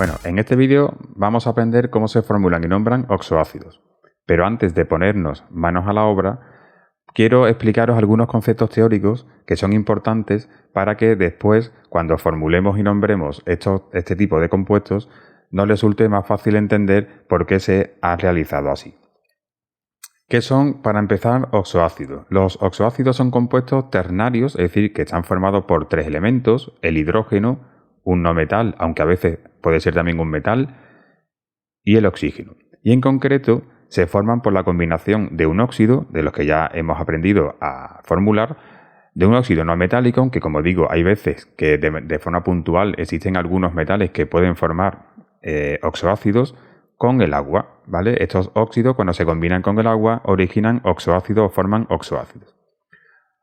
Bueno, en este vídeo vamos a aprender cómo se formulan y nombran oxoácidos. Pero antes de ponernos manos a la obra, quiero explicaros algunos conceptos teóricos que son importantes para que después, cuando formulemos y nombremos este tipo de compuestos, nos resulte más fácil entender por qué se ha realizado así. ¿Qué son, para empezar, oxoácidos? Los oxoácidos son compuestos ternarios, es decir, que están formados por tres elementos: el hidrógeno, un no metal, aunque a veces puede ser también un metal, y el oxígeno. Y en concreto se forman por la combinación de un óxido, de los que ya hemos aprendido a formular, de un óxido no metálico, aunque como digo, hay veces que de forma puntual existen algunos metales que pueden formar oxoácidos, con el agua, ¿vale? Estos óxidos, cuando se combinan con el agua, originan oxoácidos o forman oxoácidos.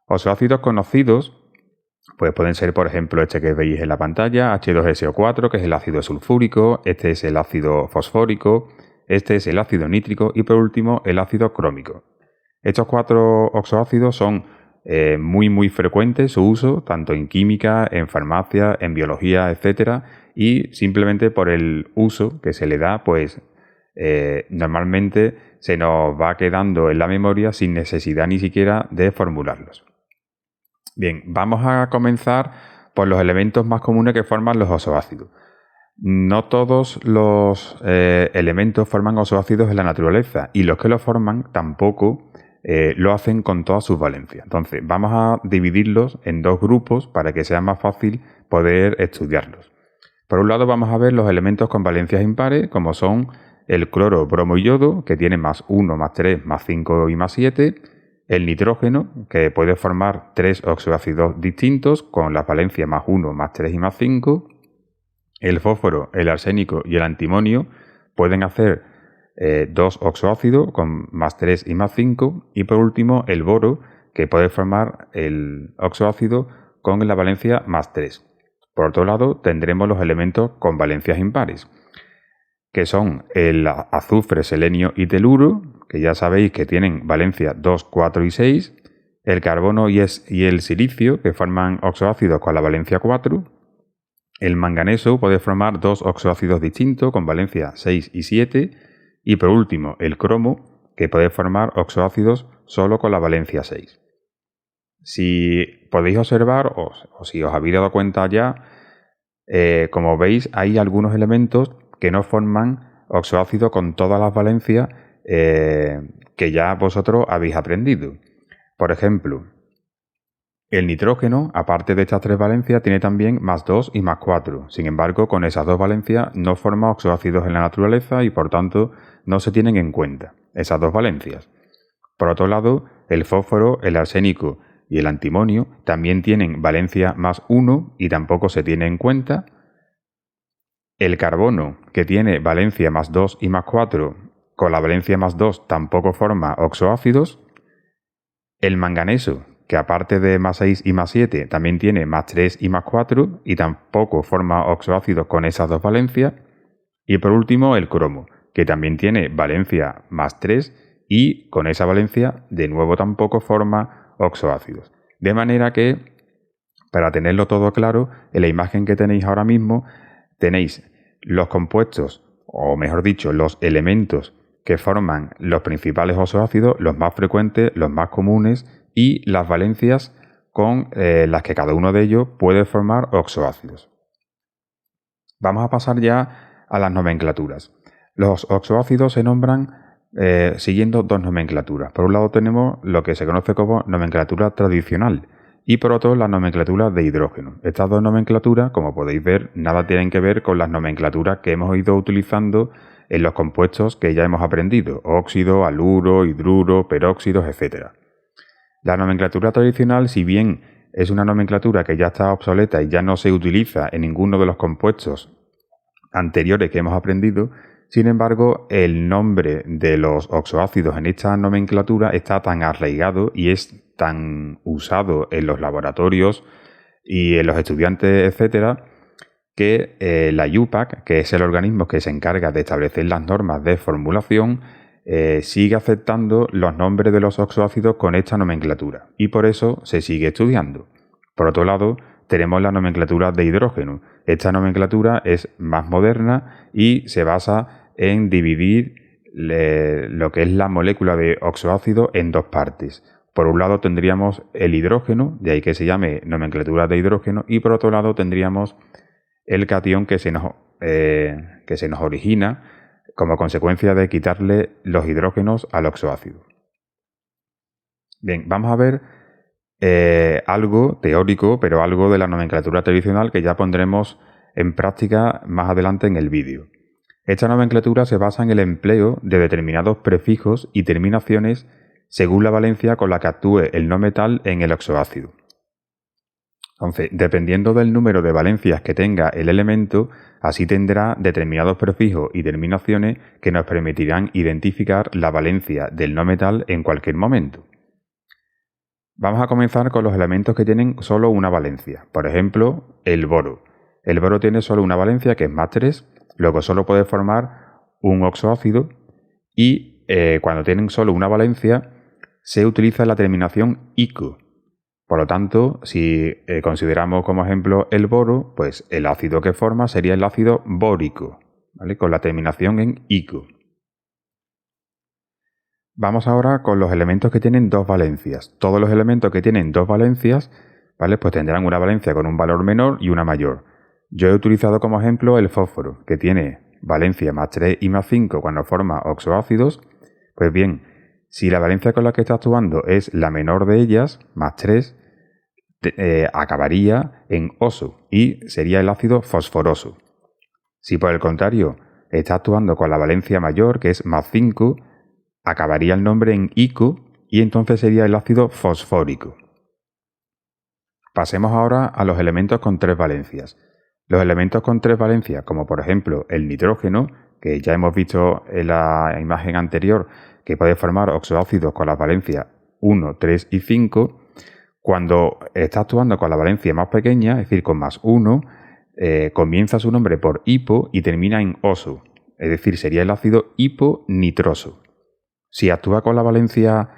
Oxoácidos conocidos pues pueden ser, por ejemplo, este que veis en la pantalla, H2SO4, que es el ácido sulfúrico, este es el ácido fosfórico, este es el ácido nítrico y por último el ácido crómico. Estos cuatro oxoácidos son muy frecuentes su uso, tanto en química, en farmacia, en biología, etc. Y simplemente por el uso que se le da, pues normalmente se nos va quedando en la memoria sin necesidad ni siquiera de formularlos. Bien, vamos a comenzar por los elementos más comunes que forman los oxoácidos. No todos los elementos forman oxoácidos en la naturaleza, y los que lo forman tampoco lo hacen con todas sus valencias. Entonces, vamos a dividirlos en dos grupos para que sea más fácil poder estudiarlos. Por un lado vamos a ver los elementos con valencias impares, como son el cloro, bromo y yodo, que tienen más 1, más 3, más 5 y más 7. El nitrógeno, que puede formar tres oxoácidos distintos con las valencias más 1, más 3 y más 5. El fósforo, el arsénico y el antimonio pueden hacer dos oxoácidos con más 3 y más 5. Y por último, el boro, que puede formar el oxoácido con la valencia más 3. Por otro lado, tendremos los elementos con valencias impares, que son el azufre, selenio y teluro, que ya sabéis que tienen valencia 2, 4 y 6, el carbono y el silicio, que forman oxoácidos con la valencia 4, el manganeso puede formar dos oxoácidos distintos con valencia 6 y 7, y por último el cromo, que puede formar oxoácidos solo con la valencia 6. Si podéis observar, o si os habéis dado cuenta ya, como veis hay algunos elementos que no forman oxoácidos con todas las valencias que ya vosotros habéis aprendido. Por ejemplo, el nitrógeno, aparte de estas tres valencias, tiene también más 2 y más 4. Sin embargo, con esas dos valencias no forma oxoácidos en la naturaleza y por tanto no se tienen en cuenta esas dos valencias. Por otro lado, el fósforo, el arsénico y el antimonio también tienen valencia más 1 y tampoco se tiene en cuenta. El carbono, que tiene valencia más 2 y más 4, con la valencia más 2 tampoco forma oxoácidos. El manganeso, que aparte de más 6 y más 7 también tiene más 3 y más 4 y tampoco forma oxoácidos con esas dos valencias. Y por último, el cromo, que también tiene valencia más 3 y con esa valencia de nuevo tampoco forma oxoácidos. De manera que, para tenerlo todo claro, en la imagen que tenéis ahora mismo tenéis los compuestos, o mejor dicho, los elementos que forman los principales oxoácidos, los más frecuentes, los más comunes, y las valencias con las que cada uno de ellos puede formar oxoácidos. Vamos a pasar ya a las nomenclaturas. Los oxoácidos se nombran siguiendo dos nomenclaturas. Por un lado tenemos lo que se conoce como nomenclatura tradicional, y por otro la nomenclatura de hidrógeno. Estas dos nomenclaturas, como podéis ver, nada tienen que ver con las nomenclaturas que hemos ido utilizando en los compuestos que ya hemos aprendido: óxido, haluro, hidruro, peróxidos, etc. La nomenclatura tradicional, si bien es una nomenclatura que ya está obsoleta y ya no se utiliza en ninguno de los compuestos anteriores que hemos aprendido, sin embargo, el nombre de los oxoácidos en esta nomenclatura está tan arraigado y es tan usado en los laboratorios y en los estudiantes, etcétera, que la IUPAC, que es el organismo que se encarga de establecer las normas de formulación, sigue aceptando los nombres de los oxoácidos con esta nomenclatura y por eso se sigue estudiando. Por otro lado, tenemos la nomenclatura de hidrógeno. Esta nomenclatura es más moderna y se basa en dividir lo que es la molécula de oxoácido en dos partes. Por un lado tendríamos el hidrógeno, de ahí que se llame nomenclatura de hidrógeno, y por otro lado tendríamos el catión que se nos origina como consecuencia de quitarle los hidrógenos al oxoácido. Bien, vamos a ver algo teórico, pero algo de la nomenclatura tradicional que ya pondremos en práctica más adelante en el vídeo. Esta nomenclatura se basa en el empleo de determinados prefijos y terminaciones según la valencia con la que actúe el no metal en el oxoácido. Entonces, dependiendo del número de valencias que tenga el elemento, así tendrá determinados prefijos y terminaciones que nos permitirán identificar la valencia del no metal en cualquier momento. Vamos a comenzar con los elementos que tienen solo una valencia. Por ejemplo, el boro. El boro tiene solo una valencia, que es más 3, luego solo puede formar un oxoácido y cuando tienen solo una valencia se utiliza la terminación ico. Por lo tanto, si consideramos como ejemplo el boro, pues el ácido que forma sería el ácido bórico, ¿vale? Con la terminación en ico. Vamos ahora con los elementos que tienen dos valencias. Todos los elementos que tienen dos valencias, ¿vale? Pues tendrán una valencia con un valor menor y una mayor. Yo he utilizado como ejemplo el fósforo, que tiene valencia más 3 y más 5 cuando forma oxoácidos. Pues bien, si la valencia con la que está actuando es la menor de ellas, más 3, acabaría en oso y sería el ácido fosforoso. Si por el contrario está actuando con la valencia mayor, que es más 5, acabaría el nombre en ico y entonces sería el ácido fosfórico. Pasemos ahora a los elementos con tres valencias. Los elementos con tres valencias, como por ejemplo el nitrógeno, que ya hemos visto en la imagen anterior, que puede formar oxoácidos con las valencias 1, 3 y 5, cuando está actuando con la valencia más pequeña, es decir, con más 1, comienza su nombre por hipo y termina en oso, es decir, sería el ácido hiponitroso. Si actúa con la valencia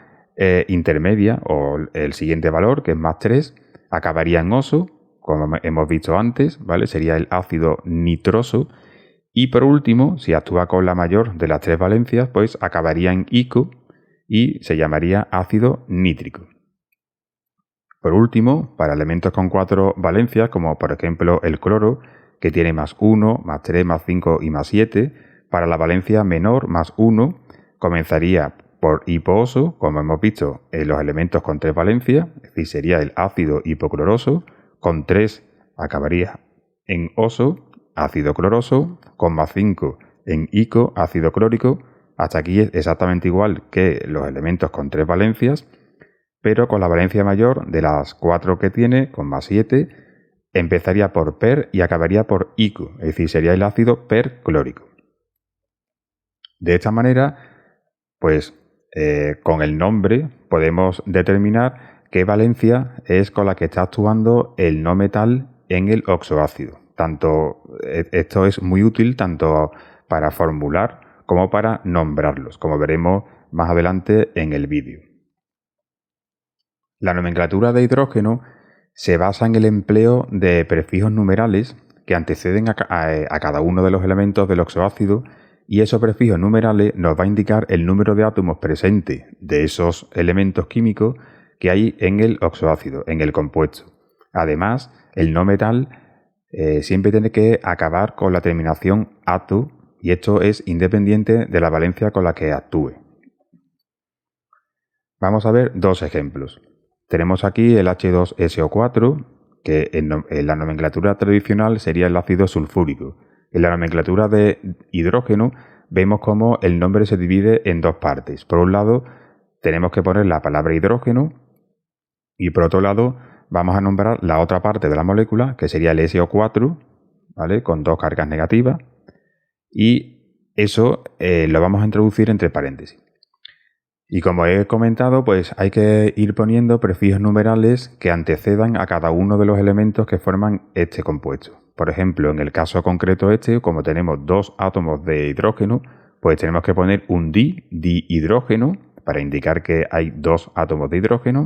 intermedia o el siguiente valor, que es más 3, acabaría en oso, como hemos visto antes, ¿vale? Sería el ácido nitroso. Y por último, si actúa con la mayor de las tres valencias, pues acabaría en ico y se llamaría ácido nítrico. Por último, para elementos con 4 valencias, como por ejemplo el cloro, que tiene más 1, más 3, más 5 y más 7, para la valencia menor, más 1, comenzaría por hipooso, como hemos visto en los elementos con 3 valencias, es decir, sería el ácido hipocloroso, con 3 acabaría en oso, ácido cloroso, con más 5 en ico, ácido clórico. Hasta aquí es exactamente igual que los elementos con 3 valencias, pero con la valencia mayor de las 4 que tiene, con más 7, empezaría por per y acabaría por ico, es decir, sería el ácido perclórico. De esta manera, pues con el nombre podemos determinar qué valencia es con la que está actuando el no metal en el oxoácido. Esto es muy útil tanto para formular como para nombrarlos, como veremos más adelante en el vídeo. La nomenclatura de hidrógeno se basa en el empleo de prefijos numerales que anteceden a cada uno de los elementos del oxoácido, y esos prefijos numerales nos va a indicar el número de átomos presentes de esos elementos químicos que hay en el oxoácido, en el compuesto. Además, el no metal siempre tiene que acabar con la terminación ato, y esto es independiente de la valencia con la que actúe. Vamos a ver dos ejemplos. Tenemos aquí el H2SO4, que en la nomenclatura tradicional sería el ácido sulfúrico. En la nomenclatura de hidrógeno vemos cómo el nombre se divide en dos partes. Por un lado tenemos que poner la palabra hidrógeno y por otro lado vamos a nombrar la otra parte de la molécula, que sería el SO4, ¿vale? Con dos cargas negativas, y eso lo vamos a introducir entre paréntesis. Y como he comentado, pues hay que ir poniendo prefijos numerales que antecedan a cada uno de los elementos que forman este compuesto. Por ejemplo, en el caso concreto como tenemos dos átomos de hidrógeno, pues tenemos que poner un dihidrógeno para indicar que hay dos átomos de hidrógeno.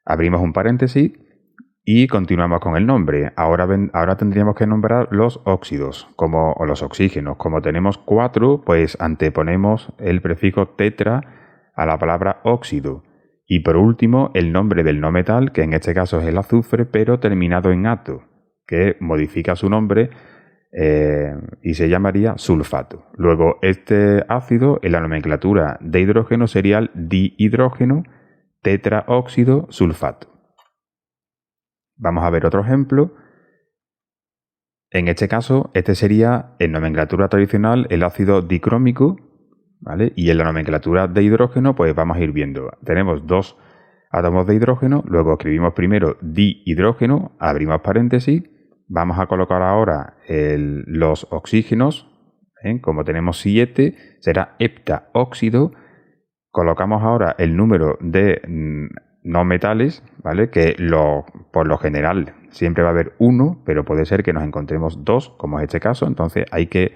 Abrimos un paréntesis Y continuamos con el nombre. Ahora tendríamos que nombrar los óxidos o los oxígenos. Como tenemos 4, pues anteponemos el prefijo tetra a la palabra óxido. Y por último, el nombre del no metal, que en este caso es el azufre, pero terminado en ato, que modifica su nombre y se llamaría sulfato. Luego, este ácido en la nomenclatura de hidrógeno sería el dihidrógeno tetraóxido sulfato. Vamos a ver otro ejemplo. En este caso, este sería en nomenclatura tradicional el ácido dicrómico, ¿vale? Y en la nomenclatura de hidrógeno, pues vamos a ir viendo. Tenemos 2 átomos de hidrógeno, luego escribimos primero dihidrógeno, abrimos paréntesis, vamos a colocar ahora los oxígenos, como tenemos 7, será heptaóxido. Colocamos ahora el número de no metales, ¿vale? Que por lo general siempre va a haber 1, pero puede ser que nos encontremos 2, como es este caso. Entonces hay que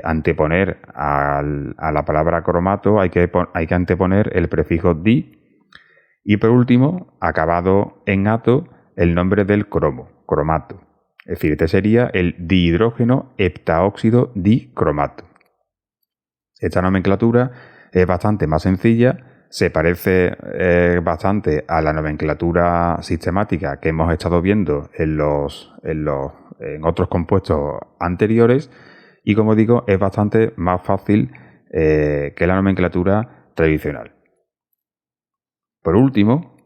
anteponer a la palabra cromato, hay que anteponer el prefijo di. Y por último, acabado en ato, el nombre del cromato. Es decir, este sería el dihidrógeno heptaóxido dicromato. Esta nomenclatura es bastante más sencilla, se parece bastante a la nomenclatura sistemática que hemos estado viendo en otros compuestos anteriores y, como digo, es bastante más fácil que la nomenclatura tradicional. Por último,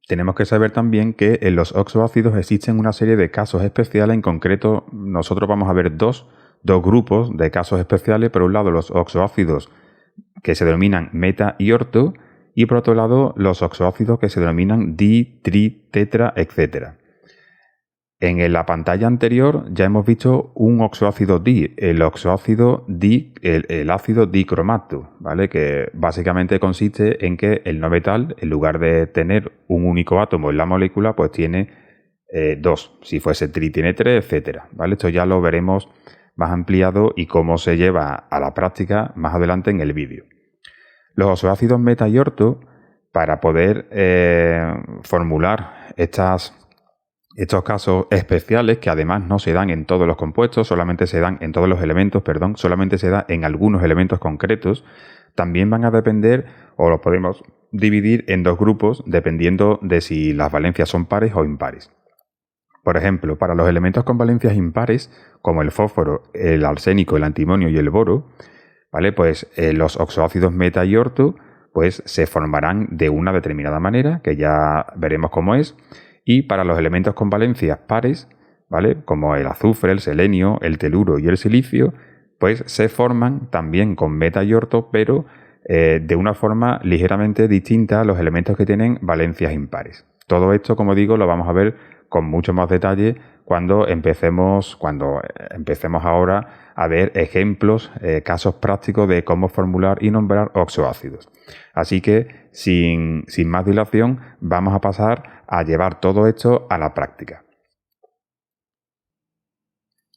tenemos que saber también que en los oxoácidos existen una serie de casos especiales. En concreto, nosotros vamos a ver dos grupos de casos especiales. Por un lado, los oxoácidos que se denominan meta y orto, y por otro lado, los oxoácidos que se denominan di, tri, tetra, etc. En la pantalla anterior ya hemos visto un oxoácido di, el ácido dicromato, ¿vale? Que básicamente consiste en que el no metal, en lugar de tener un único átomo en la molécula, pues tiene 2. Si fuese tri, tiene 3, etcétera, ¿vale? Esto ya lo veremos más ampliado y cómo se lleva a la práctica más adelante en el vídeo. Los oxoácidos meta y orto, para poder formular estos casos especiales, que además no se dan en todos los compuestos, solamente se dan en todos los elementos, solamente se da en algunos elementos concretos, también van a depender, o los podemos dividir en 2 grupos, dependiendo de si las valencias son pares o impares. Por ejemplo, para los elementos con valencias impares, como el fósforo, el arsénico, el antimonio y el boro, ¿vale? Pues los oxoácidos meta y orto pues se formarán de una determinada manera, que ya veremos cómo es. Y para los elementos con valencias pares, ¿vale? Como el azufre, el selenio, el teluro y el silicio, pues se forman también con meta y orto, pero de una forma ligeramente distinta a los elementos que tienen valencias impares. Todo esto, como digo, lo vamos a ver con mucho más detalle cuando empecemos ahora a ver ejemplos, casos prácticos de cómo formular y nombrar oxoácidos. Así que, sin más dilación, vamos a pasar a llevar todo esto a la práctica.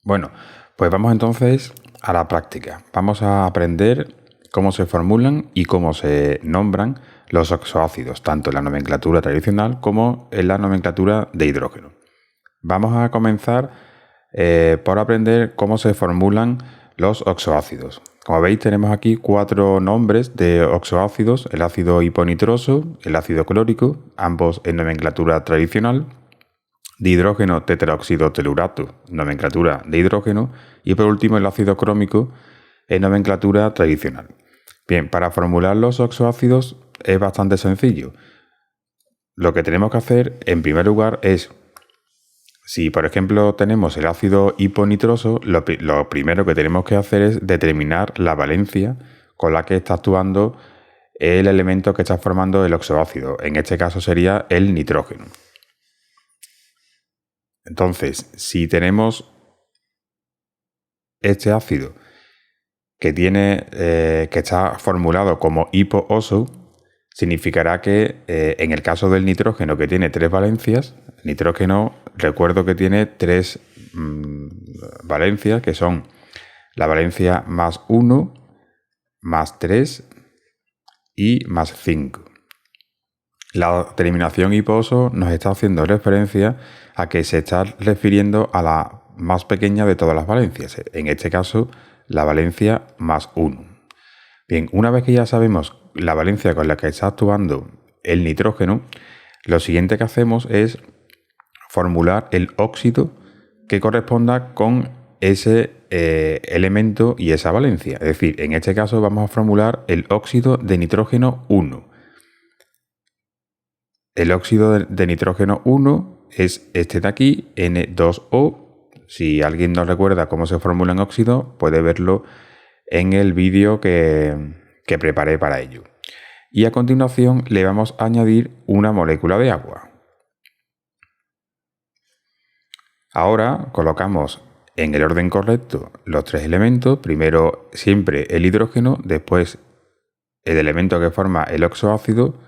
Bueno, pues vamos entonces a la práctica. Vamos a aprender cómo se formulan y cómo se nombran los oxoácidos, tanto en la nomenclatura tradicional como en la nomenclatura de hidrógeno. Vamos a comenzar por aprender cómo se formulan los oxoácidos. Como veis, tenemos aquí 4 nombres de oxoácidos: el ácido hiponitroso, el ácido clórico, ambos en nomenclatura tradicional, dihidrógeno tetraóxido telurato, nomenclatura de hidrógeno, y por último el ácido crómico en nomenclatura tradicional. Bien, para formular los oxoácidos es bastante sencillo. Lo que tenemos que hacer en primer lugar es, si por ejemplo tenemos el ácido hiponitroso, lo primero que tenemos que hacer es determinar la valencia con la que está actuando el elemento que está formando el oxoácido. En este caso sería el nitrógeno. Entonces, si tenemos este ácido que está formulado como hipooso, significará que en el caso del nitrógeno, que tiene 3 valencias, el nitrógeno, recuerdo que tiene 3 valencias, que son la valencia más 1, más 3 y más 5. La terminación hiposo nos está haciendo referencia a que se está refiriendo a la más pequeña de todas las valencias, en este caso la valencia más 1. Bien, una vez que ya sabemos la valencia con la que está actuando el nitrógeno, lo siguiente que hacemos es formular el óxido que corresponda con ese elemento y esa valencia. Es decir, en este caso vamos a formular el óxido de nitrógeno 1. El óxido de nitrógeno 1 es este de aquí, N2O. Si alguien no recuerda cómo se formula en óxido, puede verlo en el vídeo que preparé para ello. Y a continuación le vamos a añadir una molécula de agua. Ahora colocamos en el orden correcto los tres elementos. Primero siempre el hidrógeno, después el elemento que forma el oxoácido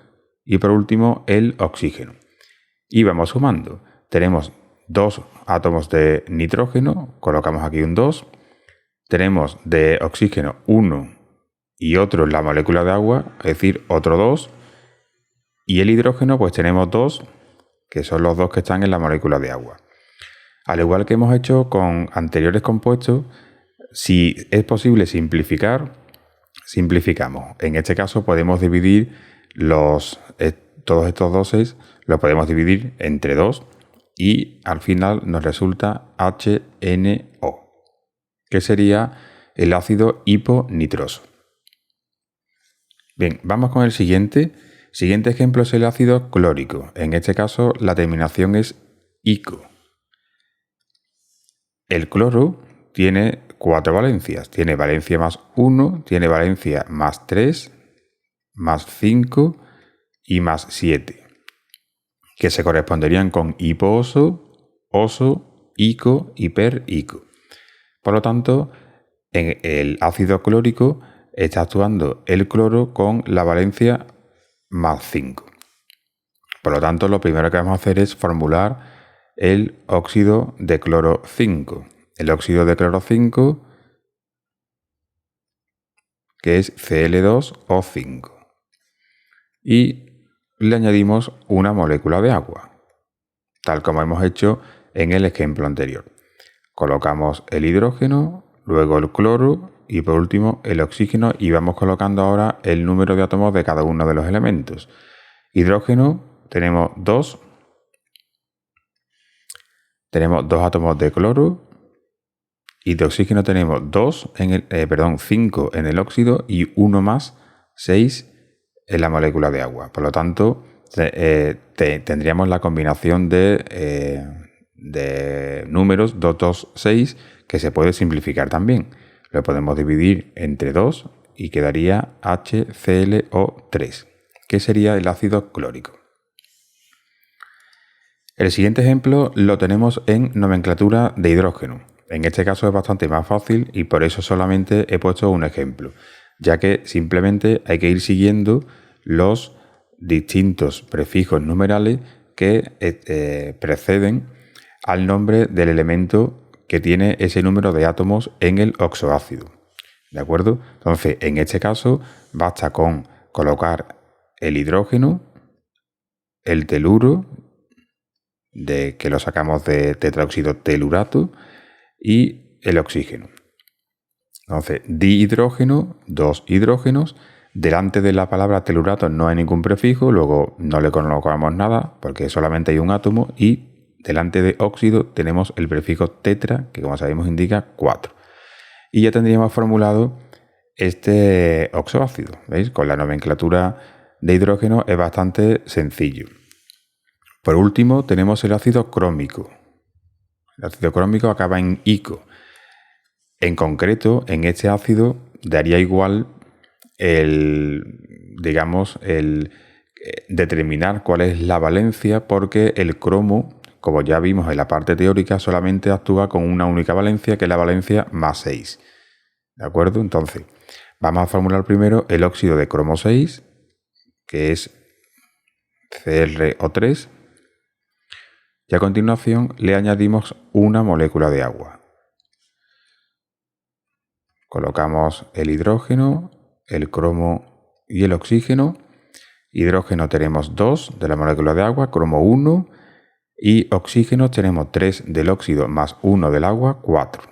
y por último el oxígeno. Y vamos sumando. Tenemos 2 átomos de nitrógeno, colocamos aquí un 2. Tenemos de oxígeno 1 y otro en la molécula de agua, es decir, otro 2. Y el hidrógeno pues tenemos 2, que son los 2 que están en la molécula de agua. Al igual que hemos hecho con anteriores compuestos, si es posible simplificar, simplificamos. En este caso podemos dividir todos estos doses, los podemos dividir entre 2 y al final nos resulta HNO, que sería el ácido hiponitroso. Bien, vamos con el siguiente. Siguiente ejemplo es el ácido clórico. En este caso la terminación es ico. El cloro tiene 4 valencias. Tiene valencia más 1, tiene valencia más 3, más 5 y más 7, que se corresponderían con hipooso, oso, ico y perico. Por lo tanto, en el ácido clórico está actuando el cloro con la valencia más 5. Por lo tanto, lo primero que vamos a hacer es formular el óxido de cloro 5. El óxido de cloro 5, que es Cl2O5. Y le añadimos una molécula de agua, tal como hemos hecho en el ejemplo anterior. Colocamos el hidrógeno, luego el cloro y por último el oxígeno y vamos colocando ahora el número de átomos de cada uno de los elementos. Hidrógeno tenemos 2. Tenemos 2 átomos de cloro y de oxígeno tenemos 5 en el óxido y 1 más, 6 en la molécula de agua. Por lo tanto, tendríamos la combinación de números 2, 2, 6, que se puede simplificar también. Lo podemos dividir entre 2 y quedaría HClO3, que sería el ácido clórico. El siguiente ejemplo lo tenemos en nomenclatura de hidrógeno. En este caso es bastante más fácil y por eso solamente he puesto un ejemplo, ya que simplemente hay que ir siguiendo los distintos prefijos numerales que preceden al nombre del elemento que tiene ese número de átomos en el oxoácido. ¿De acuerdo? Entonces, en este caso, basta con colocar el hidrógeno, el teluro, que lo sacamos de tetraóxido telurato, y el oxígeno. Entonces, dihidrógeno, 2 hidrógenos. Delante de la palabra telurato no hay ningún prefijo, luego no le colocamos nada porque solamente hay un átomo, y delante de óxido tenemos el prefijo tetra, que como sabemos indica 4. Y ya tendríamos formulado este oxoácido. ¿Veis? Con la nomenclatura de hidrógeno es bastante sencillo. Por último tenemos el ácido crómico. El ácido crómico acaba en ico. En concreto, en este ácido daría igual determinar cuál es la valencia, porque el cromo, como ya vimos en la parte teórica, solamente actúa con una única valencia, que es la valencia más 6. ¿De acuerdo? Entonces, vamos a formular primero el óxido de cromo 6, que es CrO3, y a continuación le añadimos una molécula de agua. Colocamos el hidrógeno, el cromo y el oxígeno hidrógeno tenemos 2 de la molécula de agua, cromo 1, y oxígeno tenemos 3 del óxido más 1 del agua, 4.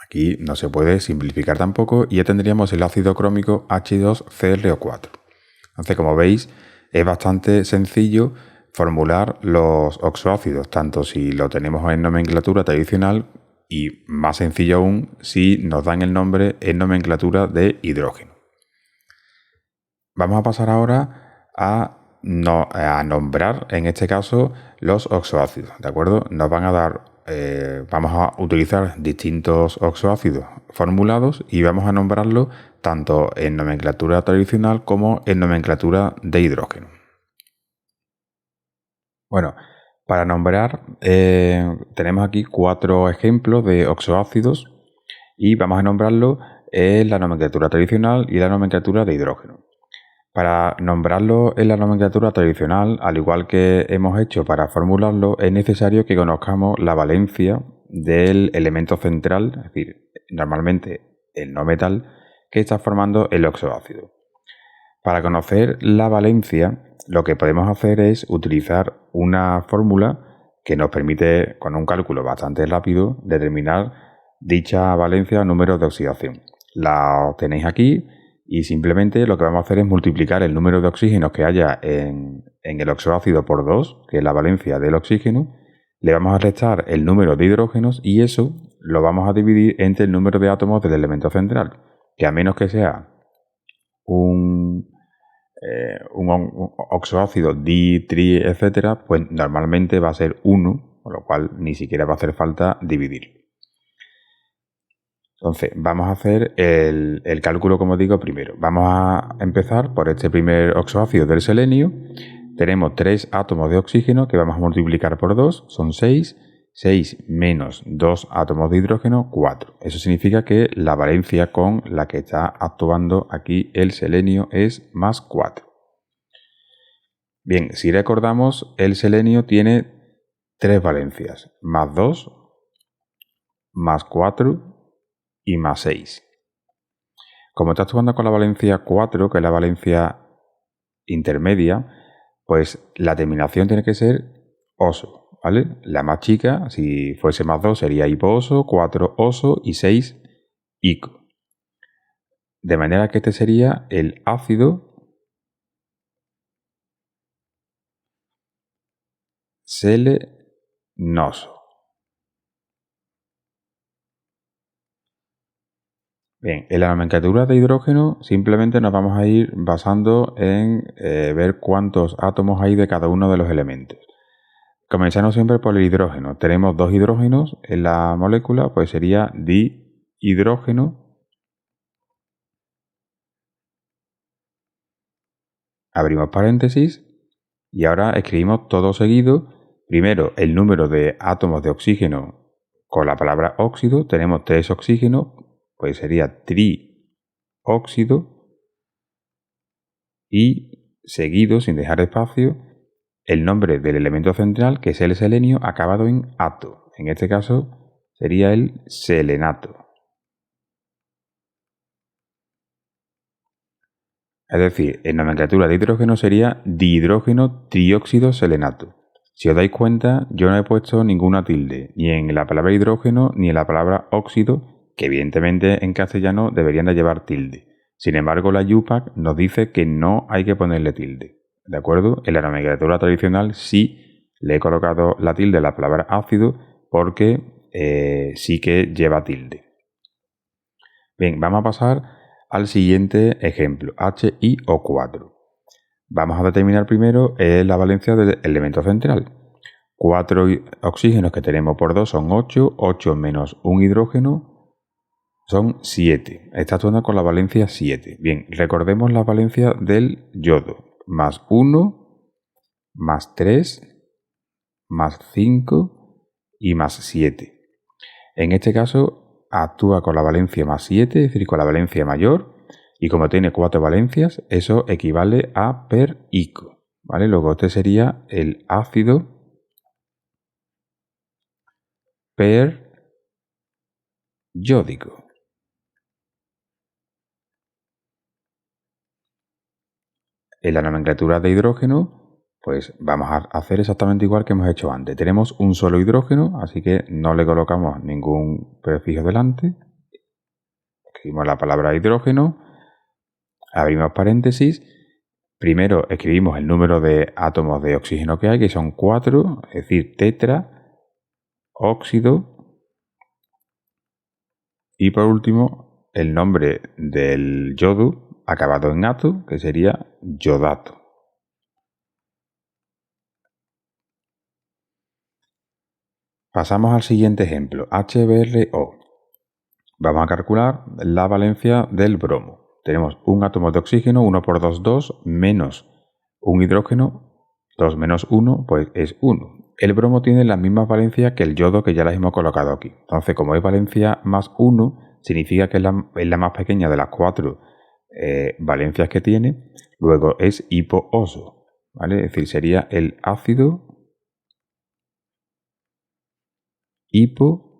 Aquí no se puede simplificar tampoco y ya tendríamos el ácido crómico H2CrO4. Entonces, como veis, es bastante sencillo formular los oxoácidos, tanto si lo tenemos en nomenclatura tradicional y más sencillo aún si nos dan el nombre en nomenclatura de hidrógeno. Vamos a pasar ahora a nombrar, en este caso, los oxoácidos, ¿de acuerdo? Nos van a dar, vamos a utilizar distintos oxoácidos formulados y vamos a nombrarlos tanto en nomenclatura tradicional como en nomenclatura de hidrógeno. Bueno, para nombrar tenemos aquí 4 ejemplos de oxoácidos y vamos a nombrarlos en la nomenclatura tradicional y la nomenclatura de hidrógeno. Para nombrarlo en la nomenclatura tradicional, al igual que hemos hecho para formularlo, es necesario que conozcamos la valencia del elemento central, es decir, normalmente el no metal, que está formando el oxoácido. Para conocer la valencia, lo que podemos hacer es utilizar una fórmula que nos permite, con un cálculo bastante rápido, determinar dicha valencia o número de oxidación. La tenéis aquí. Y simplemente lo que vamos a hacer es multiplicar el número de oxígenos que haya en el oxoácido por 2, que es la valencia del oxígeno, le vamos a restar el número de hidrógenos y eso lo vamos a dividir entre el número de átomos del elemento central, que a menos que sea un oxoácido di, tri, etcétera, pues normalmente va a ser 1, con lo cual ni siquiera va a hacer falta dividir. Entonces, vamos a hacer el cálculo, como digo, primero. Vamos a empezar por este primer oxoácido del selenio. Tenemos 3 átomos de oxígeno que vamos a multiplicar por 2, son 6. 6 menos 2 átomos de hidrógeno, 4. Eso significa que la valencia con la que está actuando aquí el selenio es más 4. Bien, si recordamos, el selenio tiene 3 valencias, más 2, más 4 y más 6. Como está actuando con la valencia 4, que es la valencia intermedia, pues la terminación tiene que ser oso, ¿vale? La más chica, si fuese más 2, sería hipooso, 4 oso y 6 ico. De manera que este sería el ácido selenoso. Bien, en la nomenclatura de hidrógeno simplemente nos vamos a ir basando en ver cuántos átomos hay de cada uno de los elementos. Comenzando siempre por el hidrógeno. Tenemos 2 hidrógenos en la molécula, pues sería dihidrógeno. Abrimos paréntesis y ahora escribimos todo seguido. Primero el número de átomos de oxígeno con la palabra óxido. Tenemos 3 oxígenos, pues sería trióxido. Y seguido, sin dejar espacio, el nombre del elemento central, que es el selenio, acabado en ato. En este caso sería el selenato. Es decir, en nomenclatura de hidrógeno sería dihidrógeno trióxido selenato. Si os dais cuenta, yo no he puesto ninguna tilde, ni en la palabra hidrógeno ni en la palabra óxido, que evidentemente en castellano deberían de llevar tilde. Sin embargo, la UPAC nos dice que no hay que ponerle tilde. ¿De acuerdo? En la nomenclatura tradicional sí le he colocado la tilde a la palabra ácido porque sí que lleva tilde. Bien, vamos a pasar al siguiente ejemplo, HiO4. Vamos a determinar primero la valencia del elemento central. 4 oxígenos que tenemos por 2 son 8, 8 menos un hidrógeno son 7. Está actuando con la valencia 7. Bien, recordemos la valencia del yodo. Más 1, más 3, más 5 y más 7. En este caso actúa con la valencia más 7, es decir, con la valencia mayor, y como tiene 4 valencias, eso equivale a perico, ¿vale? Luego este sería el ácido periódico. en la nomenclatura de hidrógeno, pues vamos a hacer exactamente igual que hemos hecho antes. Tenemos un solo hidrógeno, así que no le colocamos ningún prefijo delante. Escribimos la palabra hidrógeno, abrimos paréntesis. Primero escribimos el número de átomos de oxígeno que hay, que son 4, es decir, tetra, óxido. Y por último, el nombre del yodo acabado en ato, que sería yodato. Pasamos al siguiente ejemplo, HBrO. Vamos a calcular la valencia del bromo. Tenemos un átomo de oxígeno, 1 por 2, 2, menos un hidrógeno, 2 menos 1, pues es 1. El bromo tiene las mismas valencias que el yodo, que ya las hemos colocado aquí. Entonces, como es valencia más 1, significa que es la más pequeña de las 4 valencias que tiene. Luego es hipooso, ¿vale? Es decir, sería el ácido hipobromoso.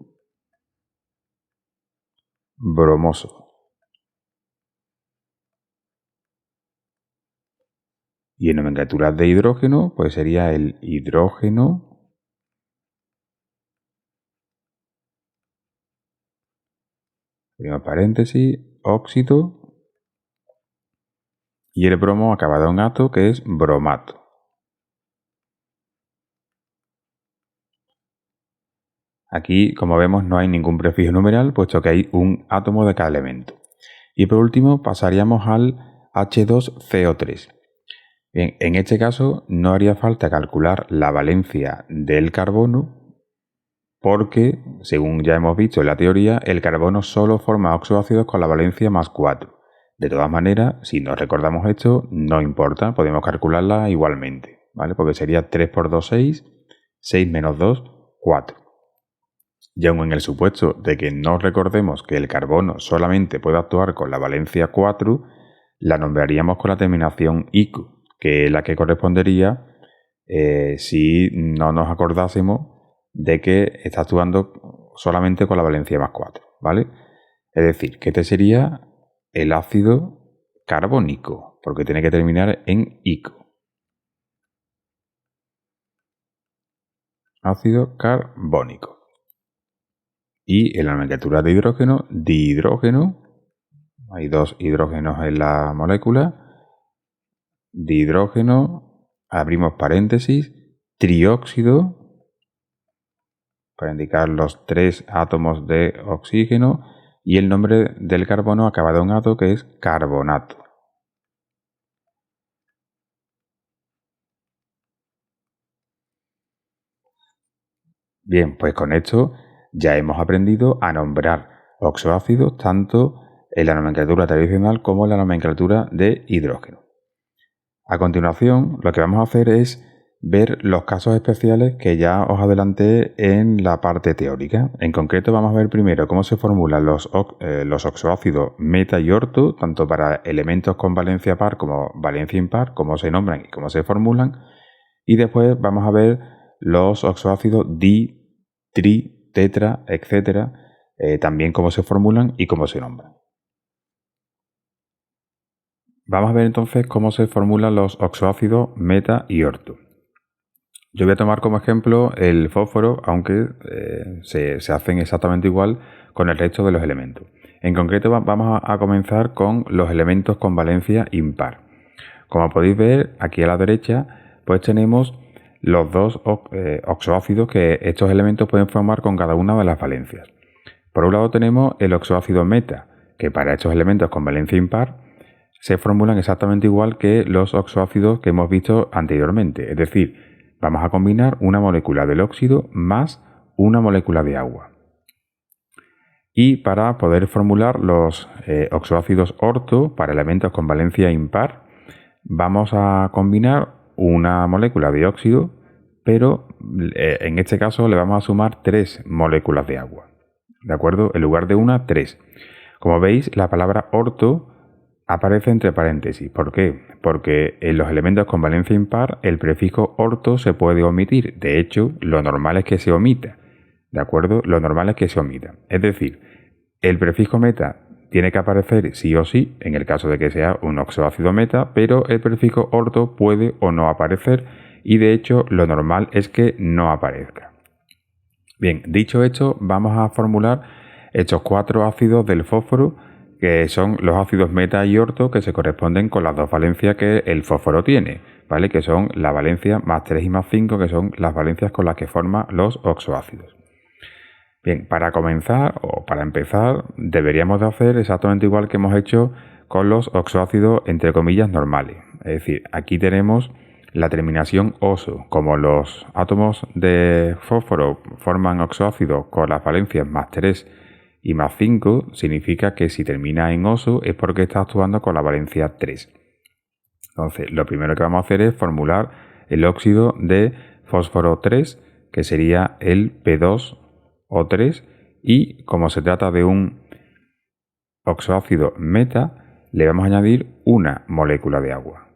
Y en nomenclatura de hidrógeno, pues sería el hidrógeno paréntesis, óxido, y el bromo acabado en ato, que es bromato. Aquí, como vemos, no hay ningún prefijo numeral, puesto que hay un átomo de cada elemento. Y por último, pasaríamos al H2CO3. Bien, en este caso no haría falta calcular la valencia del carbono, porque, según ya hemos visto en la teoría, el carbono solo forma oxoácidos con la valencia más 4. De todas maneras, si no recordamos esto, no importa, podemos calcularla igualmente, ¿vale? Porque sería 3 por 2, 6, 6 menos 2, 4. Y aun en el supuesto de que no recordemos que el carbono solamente puede actuar con la valencia 4, la nombraríamos con la terminación ico, que es la que correspondería si no nos acordásemos de que está actuando solamente con la valencia más 4, ¿vale? Es decir, que este sería el ácido carbónico, porque tiene que terminar en ico. Ácido carbónico. Y en la nomenclatura de hidrógeno, dihidrógeno. Hay 2 hidrógenos en la molécula. Dihidrógeno, abrimos paréntesis, trióxido, para indicar los 3 átomos de oxígeno, y el nombre del carbono acabado en ato, que es carbonato. Bien, pues con esto ya hemos aprendido a nombrar oxoácidos tanto en la nomenclatura tradicional como en la nomenclatura de hidrógeno. A continuación, lo que vamos a hacer es ver los casos especiales que ya os adelanté en la parte teórica. En concreto, vamos a ver primero cómo se formulan los oxoácidos meta y orto, tanto para elementos con valencia par como valencia impar, cómo se nombran y cómo se formulan. Y después vamos a ver los oxoácidos di, tri, tetra, etc. También cómo se formulan y cómo se nombran. Vamos a ver entonces cómo se formulan los oxoácidos meta y orto. Yo voy a tomar como ejemplo el fósforo, aunque se hacen exactamente igual con el resto de los elementos. En concreto vamos a comenzar con los elementos con valencia impar. Como podéis ver, aquí a la derecha, pues tenemos los 2 oxoácidos que estos elementos pueden formar con cada una de las valencias. Por un lado tenemos el oxoácido meta, que para estos elementos con valencia impar se formulan exactamente igual que los oxoácidos que hemos visto anteriormente. Es decir, vamos a combinar una molécula del óxido más una molécula de agua. Y para poder formular los oxoácidos orto para elementos con valencia impar, vamos a combinar una molécula de óxido, pero en este caso le vamos a sumar 3 moléculas de agua. ¿De acuerdo? En lugar de una, 3. Como veis, la palabra orto aparece entre paréntesis. ¿Por qué? Porque en los elementos con valencia impar el prefijo orto se puede omitir. De hecho, lo normal es que se omita. ¿De acuerdo? Lo normal es que se omita. Es decir, el prefijo meta tiene que aparecer sí o sí en el caso de que sea un oxoácido meta, pero el prefijo orto puede o no aparecer y de hecho lo normal es que no aparezca. Bien, dicho esto, vamos a formular estos 4 ácidos del fósforo, que son los ácidos meta y orto, que se corresponden con las dos valencias que el fósforo tiene, ¿vale? Que son la valencia más 3 y más 5, que son las valencias con las que forma los oxoácidos. Bien, para comenzar o para empezar, deberíamos de hacer exactamente igual que hemos hecho con los oxoácidos entre comillas normales. Es decir, aquí tenemos la terminación oso. Como los átomos de fósforo forman oxoácidos con las valencias más 3 y más 5, significa que si termina en oso es porque está actuando con la valencia 3. Entonces, lo primero que vamos a hacer es formular el óxido de fósforo 3, que sería el P2O3, y como se trata de un oxoácido meta, le vamos a añadir una molécula de agua.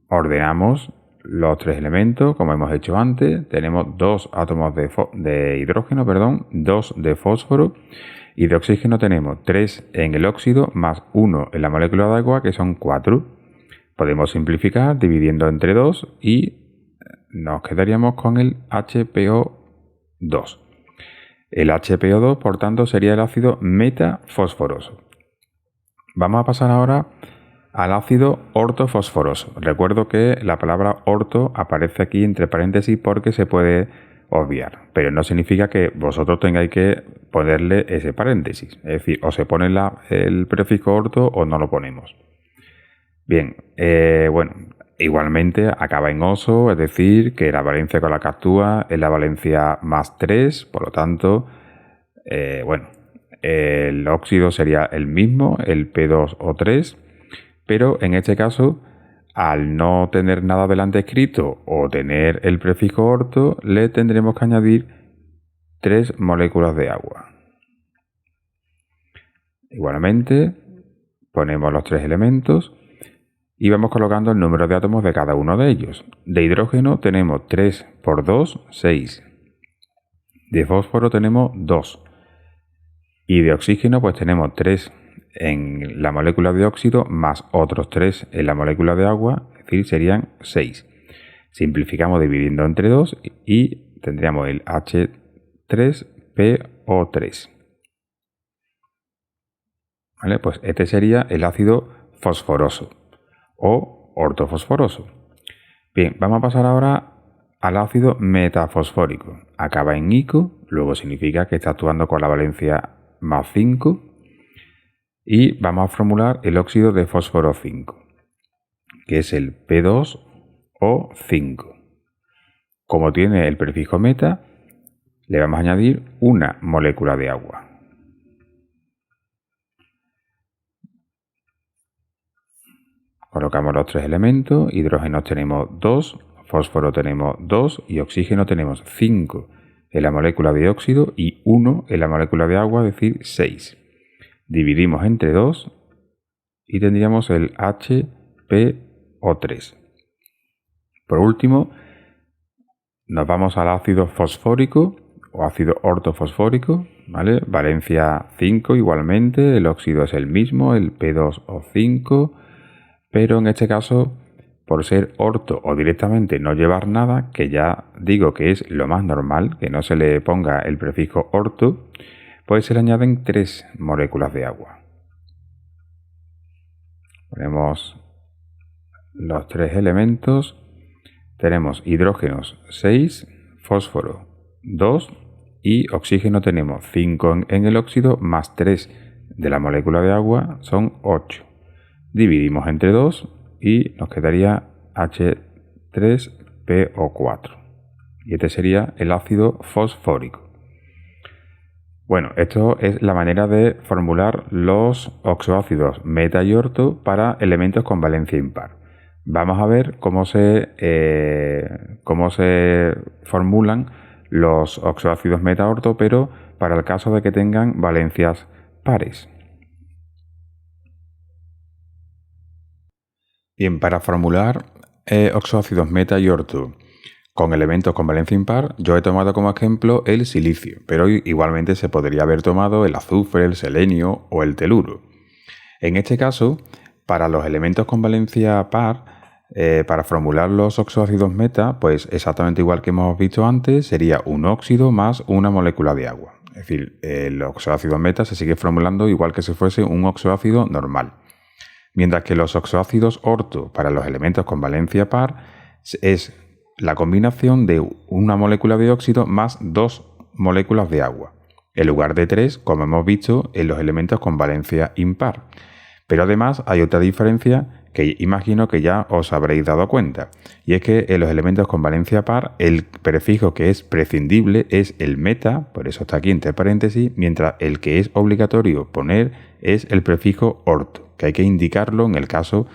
Ordenamos los 3 elementos, como hemos hecho antes. Tenemos 2 átomos de hidrógeno, 2 de fósforo, y de oxígeno tenemos 3 en el óxido más 1 en la molécula de agua, que son 4. Podemos simplificar dividiendo entre 2 y nos quedaríamos con el HPO2. El HPO2, por tanto, sería el ácido metafosforoso. Vamos a pasar ahora al ácido ortofosforoso. Recuerdo que la palabra orto aparece aquí entre paréntesis porque se puede obviar, pero no significa que vosotros tengáis que ponerle ese paréntesis. Es decir, o se pone el prefijo orto o no lo ponemos. Bien, bueno, igualmente acaba en oso, es decir, que la valencia con la que actúa es la valencia más 3, por lo tanto, bueno, el óxido sería el mismo, el P2O3, pero en este caso, al no tener nada delante escrito o tener el prefijo orto, le tendremos que añadir 3 moléculas de agua. Igualmente, ponemos los 3 elementos y vamos colocando el número de átomos de cada uno de ellos. De hidrógeno tenemos 3 por 2, 6. De fósforo tenemos 2. Y de oxígeno pues tenemos 3 en la molécula de óxido más otros 3 en la molécula de agua, es decir, serían 6. Simplificamos dividiendo entre 2 y tendríamos el H3PO3. ¿Vale? Pues este sería el ácido fosforoso o ortofosforoso. Bien, vamos a pasar ahora al ácido metafosfórico. Acaba en ico, luego significa que está actuando con la valencia más 5. Y vamos a formular el óxido de fósforo 5, que es el P2O5. Como tiene el prefijo meta, le vamos a añadir una molécula de agua. Colocamos los 3 elementos, hidrógeno tenemos 2, fósforo tenemos 2 y oxígeno tenemos 5 en la molécula de óxido y 1 en la molécula de agua, es decir, 6. Dividimos entre 2 y tendríamos el HPO3. Por último, nos vamos al ácido fosfórico o ácido ortofosfórico, ¿vale? Valencia 5 igualmente, el óxido es el mismo, el P2O5, pero en este caso, por ser orto o directamente no llevar nada, que ya digo que es lo más normal, que no se le ponga el prefijo orto, pues se le añaden 3 moléculas de agua. Ponemos los 3 elementos. Tenemos hidrógenos 6, fósforo 2 y oxígeno tenemos 5 en el óxido más 3 de la molécula de agua, son 8. Dividimos entre 2 y nos quedaría H3PO4. Y este sería el ácido fosfórico. Bueno, esto es la manera de formular los oxoácidos meta y orto para elementos con valencia impar. Vamos a ver cómo se formulan los oxoácidos meta-orto, pero para el caso de que tengan valencias pares. Bien, para formular oxoácidos meta y orto con elementos con valencia impar, yo he tomado como ejemplo el silicio, pero igualmente se podría haber tomado el azufre, el selenio o el teluro. En este caso, para los elementos con valencia par, para formular los oxoácidos meta, pues exactamente igual que hemos visto antes, sería un óxido más una molécula de agua. Es decir, el oxoácido meta se sigue formulando igual que si fuese un oxoácido normal. Mientras que los oxoácidos orto para los elementos con valencia par es la combinación de una molécula de óxido más 2 moléculas de agua, en lugar de 3, como hemos visto en los elementos con valencia impar. Pero además hay otra diferencia que imagino que ya os habréis dado cuenta, y es que en los elementos con valencia par el prefijo que es prescindible es el meta, por eso está aquí entre paréntesis, mientras el que es obligatorio poner es el prefijo orto, que hay que indicarlo en el caso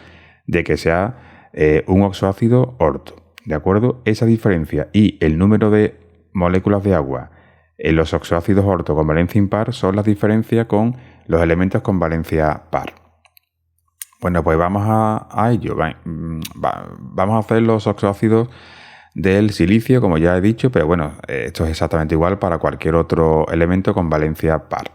de que sea un oxoácido orto. ¿De acuerdo? Esa diferencia y el número de moléculas de agua en los oxoácidos orto con valencia impar son las diferencias con los elementos con valencia par. Bueno, pues vamos a ello. Vamos a hacer los oxoácidos del silicio, como ya he dicho, pero bueno, esto es exactamente igual para cualquier otro elemento con valencia par.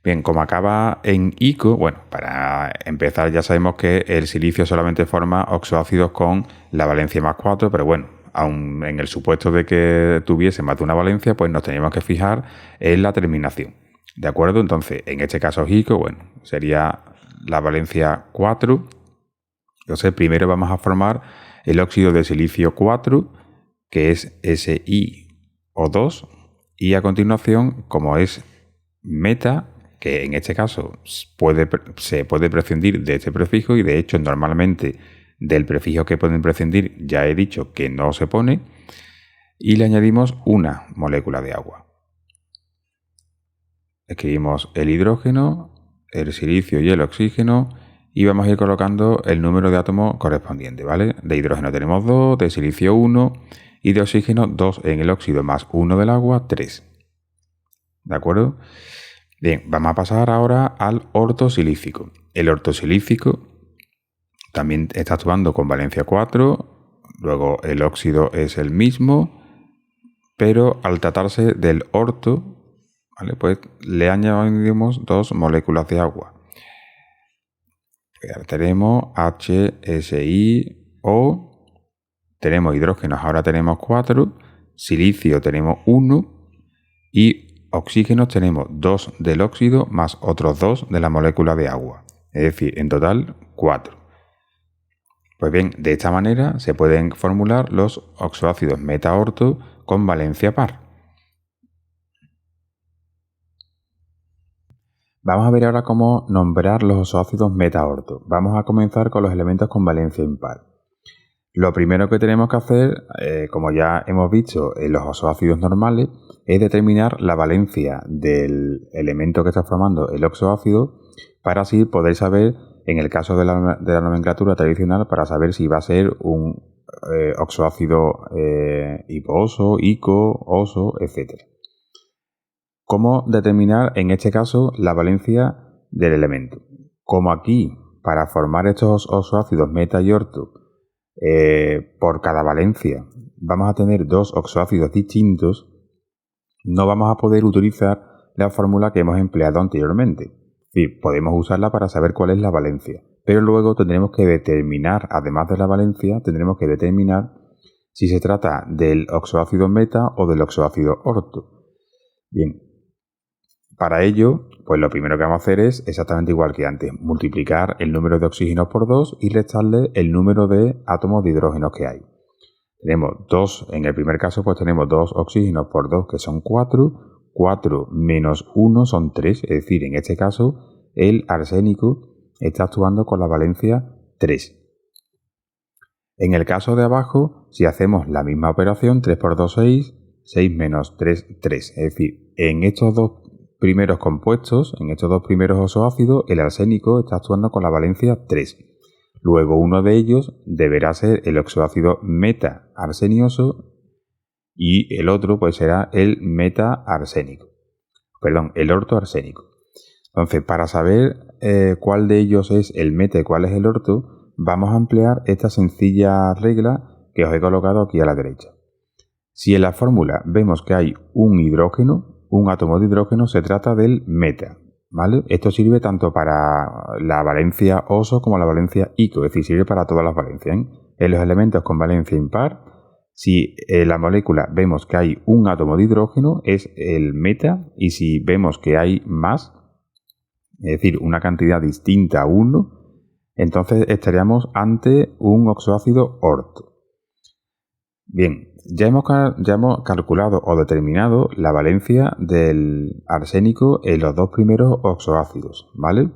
Bien, como acaba en ico, bueno, para empezar ya sabemos que el silicio solamente forma oxoácidos con la valencia más 4, pero bueno, aun en el supuesto de que tuviese más de una valencia, pues nos teníamos que fijar en la terminación. ¿De acuerdo? Entonces, en este caso ico, bueno, sería la valencia 4. Entonces, primero vamos a formar el óxido de silicio 4, que es SiO2, y a continuación, como es meta, que en este caso se puede prescindir de este prefijo, y de hecho normalmente del prefijo que pueden prescindir ya he dicho que no se pone, y le añadimos una molécula de agua. Escribimos el hidrógeno, el silicio y el oxígeno, y vamos a ir colocando el número de átomos correspondiente, ¿vale? De hidrógeno tenemos 2, de silicio 1 y de oxígeno 2 en el óxido más 1 del agua, 3. ¿De acuerdo? Bien, vamos a pasar ahora al ortosilícico. El ortosilícico también está actuando con valencia 4, luego el óxido es el mismo, pero al tratarse del orto, ¿vale? Pues le añadimos 2 moléculas de agua. Ahora tenemos HSiO, tenemos hidrógenos, ahora tenemos 4, silicio tenemos 1 y oxígenos tenemos 2 del óxido más otros 2 de la molécula de agua. Es decir, en total 4. Pues bien, de esta manera se pueden formular los oxoácidos meta-orto con valencia par. Vamos a ver ahora cómo nombrar los oxoácidos meta-orto. Vamos a comenzar con los elementos con valencia impar. Lo primero que tenemos que hacer, como ya hemos visto en los oxoácidos normales, es determinar la valencia del elemento que está formando el oxoácido para así poder saber, en el caso de la nomenclatura tradicional, para saber si va a ser un oxoácido hipooso, ico, oso, etc. ¿Cómo determinar en este caso la valencia del elemento? Como aquí, para formar estos oxoácidos meta y orto, por cada valencia vamos a tener 2 oxoácidos distintos, no vamos a poder utilizar la fórmula que hemos empleado anteriormente. Sí, podemos usarla para saber cuál es la valencia, pero luego tendremos que determinar, además de la valencia, tendremos que determinar si se trata del oxoácido meta o del oxoácido orto. Bien, para ello, pues lo primero que vamos a hacer es exactamente igual que antes, multiplicar el número de oxígenos por 2 y restarle el número de átomos de hidrógeno que hay. Tenemos 2, en el primer caso pues tenemos 2 oxígenos por 2 que son 4, 4 menos 1 son 3, es decir, en este caso el arsénico está actuando con la valencia 3. En el caso de abajo, si hacemos la misma operación, 3 por 2, 6, 6 menos 3, 3. Es decir, en estos dos primeros compuestos, en estos dos primeros oxoácidos, el arsénico está actuando con la valencia 3. Luego uno de ellos deberá ser el oxoácido meta-arsenioso y el otro pues será el meta-arsénico. Perdón, el orto-arsénico. Entonces, para saber cuál de ellos es el meta y cuál es el orto, vamos a emplear esta sencilla regla que os he colocado aquí a la derecha. Si en la fórmula vemos que hay un hidrógeno, un átomo de hidrógeno, se trata del meta, ¿vale? Esto sirve tanto para la valencia oso como la valencia ico, es decir, sirve para todas las valencias, ¿eh? En los elementos con valencia impar, si en la molécula vemos que hay un átomo de hidrógeno, es el meta, y si vemos que hay más, es decir, una cantidad distinta a 1, entonces estaríamos ante un oxoácido orto. Bien, ya hemos calculado o determinado la valencia del arsénico en los dos primeros oxoácidos, ¿vale?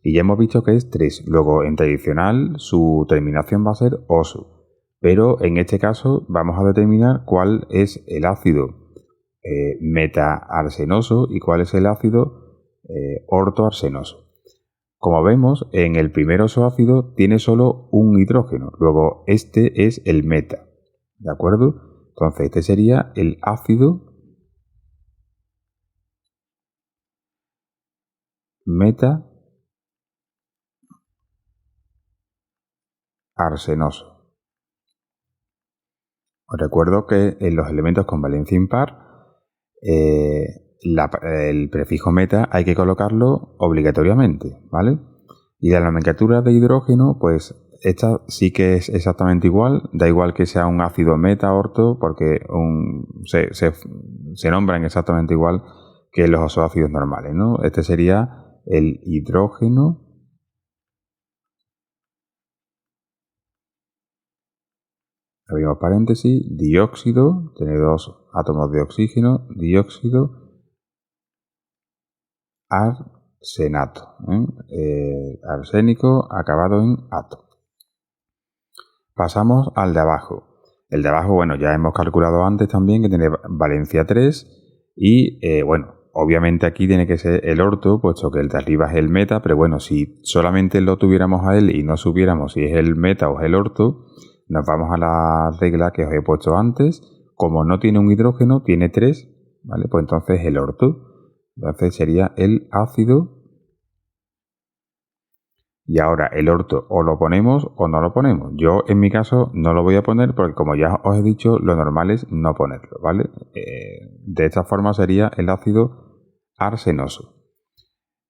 Y ya hemos visto que es 3. Luego, en tradicional, su terminación va a ser oso. Pero en este caso vamos a determinar cuál es el ácido meta-arsenoso y cuál es el ácido ortoarsenoso. Como vemos, en el primer oxoácido tiene solo un hidrógeno. Luego, este es el meta. ¿De acuerdo? Entonces, este sería el ácido meta-arsenoso. Os recuerdo que en los elementos con valencia impar, el prefijo meta hay que colocarlo obligatoriamente, ¿vale? Y de la nomenclatura de hidrógeno, pues esta sí que es exactamente igual, da igual que sea un ácido meta orto, porque se nombran exactamente igual que los oxoácidos normales, ¿no? Este sería el hidrógeno abrimos paréntesis, dióxido, tiene dos átomos de oxígeno, dióxido, arsenato, arsénico acabado en ato. Pasamos al de abajo. El de abajo, bueno, ya hemos calculado antes también que tiene valencia 3 y, bueno, obviamente aquí tiene que ser el orto, puesto que el de arriba es el meta, pero bueno, si solamente lo tuviéramos a él y no supiéramos si es el meta o es el orto, nos vamos a la regla que os he puesto antes. Como no tiene un hidrógeno, tiene 3, ¿vale? Pues entonces el orto. Entonces sería el ácido. Y ahora el orto o lo ponemos o no lo ponemos. Yo en mi caso no lo voy a poner porque, como ya os he dicho, lo normal es no ponerlo, ¿vale? De esta forma sería el ácido arsenoso.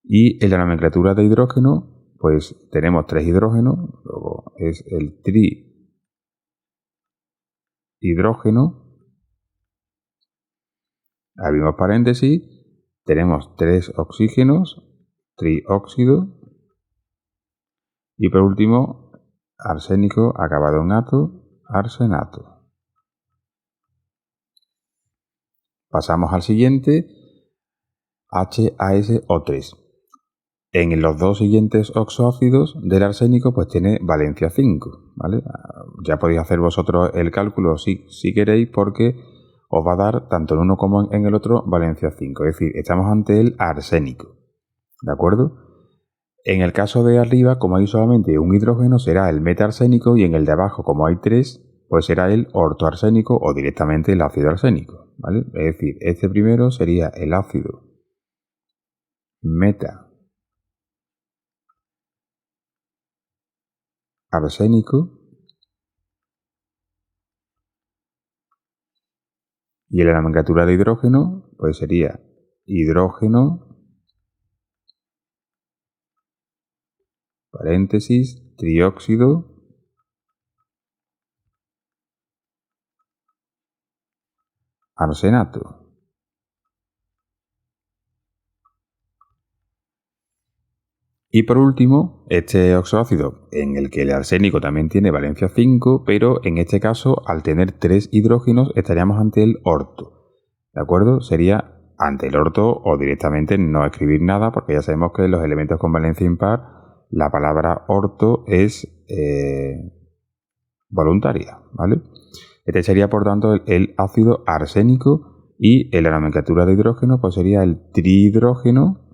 Y en la nomenclatura de hidrógeno, pues tenemos 3 hidrógenos, luego es el trihidrógeno, abrimos paréntesis, tenemos 3 oxígenos, trióxido, y por último, arsénico acabado en ato, arsenato. Pasamos al siguiente, HASO3. En los dos siguientes oxoácidos del arsénico pues tiene valencia 5, ¿vale? Ya podéis hacer vosotros el cálculo si queréis, porque os va a dar tanto en uno como en el otro valencia 5. Es decir, estamos ante el arsénico, ¿de acuerdo? En el caso de arriba, como hay solamente un hidrógeno, será el meta-arsénico, y en el de abajo, como hay 3, pues será el ortoarsénico o directamente el ácido arsénico, ¿vale? Es decir, este primero sería el ácido meta-arsénico, y en la nomenclatura de hidrógeno, pues sería hidrógeno, paréntesis, trióxido, arsenato. Y por último, este oxoácido en el que el arsénico también tiene valencia 5, pero en este caso, al tener 3 hidrógenos, estaríamos ante el orto. ¿De acuerdo? Sería ante el orto, o directamente no escribir nada, porque ya sabemos que en los elementos con valencia impar la palabra orto es voluntaria, ¿vale? Este sería, por tanto, el ácido arsénico, y en la nomenclatura de hidrógeno pues sería el trihidrógeno,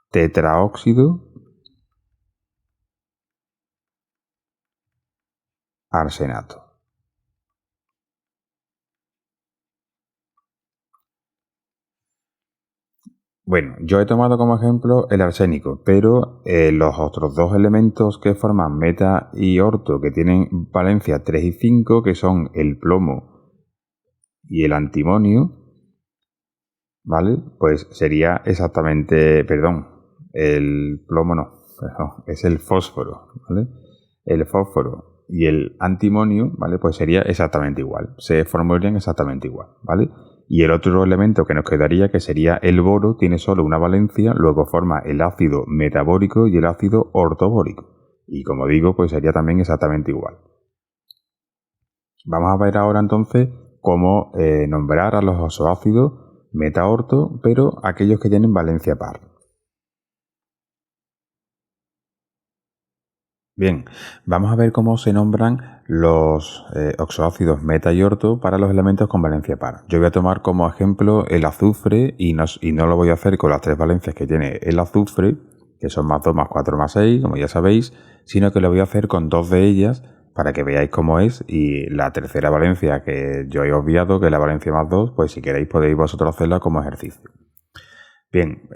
tetraóxido, arsenato. Bueno, yo he tomado como ejemplo el arsénico, pero los otros dos elementos que forman meta y orto, que tienen valencia 3 y 5, que son el plomo y el antimonio, ¿vale? Pues sería exactamente, perdón, el plomo no, perdón, es el fósforo, ¿vale? El fósforo y el antimonio, ¿vale? Pues sería exactamente igual, se formularían exactamente igual, ¿vale? Y el otro elemento que nos quedaría, que sería el boro, tiene solo una valencia, luego forma el ácido metabórico y el ácido ortobórico. Y como digo, pues sería también exactamente igual. Vamos a ver ahora entonces cómo nombrar a los ozoácidos meta-orto, pero aquellos que tienen valencia par. Bien, vamos a ver cómo se nombran los oxoácidos meta y orto para los elementos con valencia par. Yo voy a tomar como ejemplo el azufre y no lo voy a hacer con las 3 valencias que tiene el azufre, que son más 2, más 4, más 6, como ya sabéis, sino que lo voy a hacer con 2 de ellas para que veáis cómo es, y la tercera valencia que yo he obviado, que es la valencia más 2, pues si queréis podéis vosotros hacerla como ejercicio. Bien,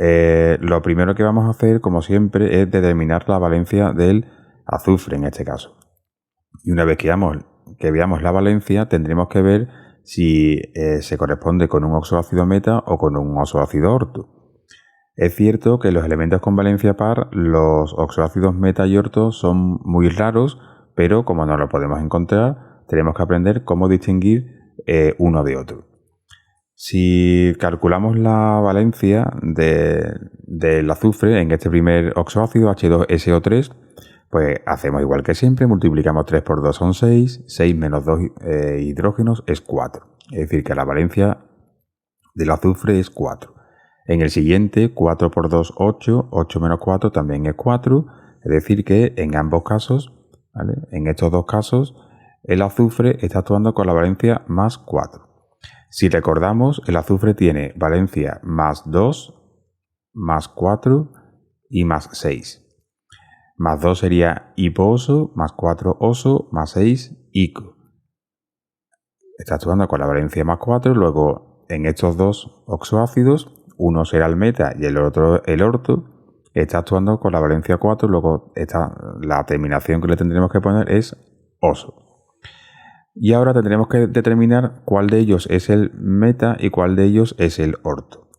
lo primero que vamos a hacer, como siempre, es determinar la valencia del azufre en este caso. Y una vez que veamos la valencia, tendremos que ver si se corresponde con un oxoácido meta o con un oxoácido orto. Es cierto que los elementos con valencia par, los oxoácidos meta y orto, son muy raros, pero como no lo podemos encontrar, tenemos que aprender cómo distinguir uno de otro. Si calculamos la valencia del azufre en este primer oxoácido H2SO3, pues hacemos igual que siempre, multiplicamos 3 por 2 son 6, 6 menos 2 hidrógenos es 4. Es decir, que la valencia del azufre es 4. En el siguiente, 4 por 2, 8, 8 menos 4 también es 4. Es decir, que en ambos casos, ¿vale? En estos dos casos, el azufre está actuando con la valencia más 4. Si recordamos, el azufre tiene valencia más 2, más 4 y más 6. Más 2 sería hipooso, más 4 oso, más 6 ico. Está actuando con la valencia más 4, luego en estos dos oxoácidos, uno será el meta y el otro el orto, está actuando con la valencia 4, luego la terminación que le tendremos que poner es oso. Y ahora tendremos que determinar cuál de ellos es el meta y cuál de ellos es el orto.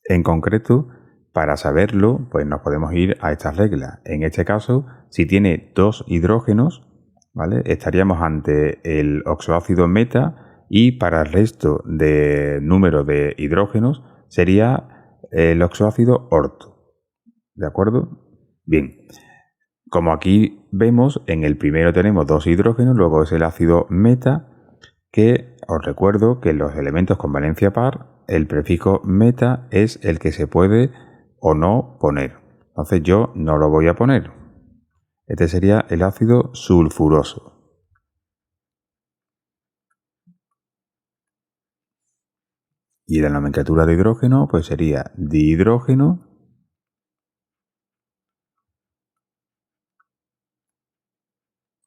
En concreto, para saberlo, pues nos podemos ir a estas reglas. En este caso, si tiene 2 hidrógenos, ¿vale? Estaríamos ante el oxoácido meta, y para el resto de número de hidrógenos sería el oxoácido orto. ¿De acuerdo? Bien. Como aquí vemos, en el primero tenemos 2 hidrógenos, luego es el ácido meta, que os recuerdo que los elementos con valencia par, el prefijo meta es el que se puede o no poner. Entonces yo no lo voy a poner. Este sería el ácido sulfuroso. Y la nomenclatura de hidrógeno pues sería dihidrógeno,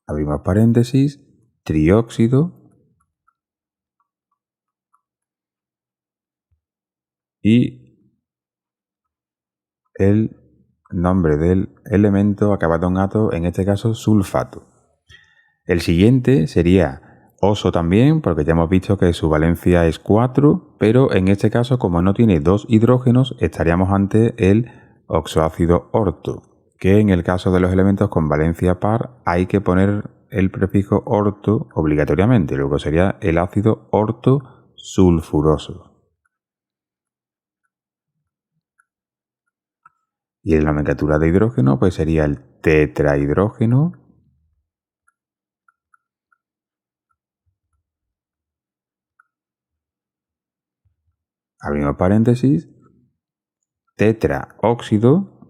abrimos paréntesis, trióxido y el nombre del elemento acabado en ato, en este caso sulfato. El siguiente sería oso también, porque ya hemos visto que su valencia es 4, pero en este caso, como no tiene 2 hidrógenos, estaríamos ante el oxoácido orto, que en el caso de los elementos con valencia par hay que poner el prefijo orto obligatoriamente, luego sería el ácido orto sulfuroso. Y en la nomenclatura de hidrógeno pues sería el tetrahidrógeno, abrimos paréntesis, tetraóxido,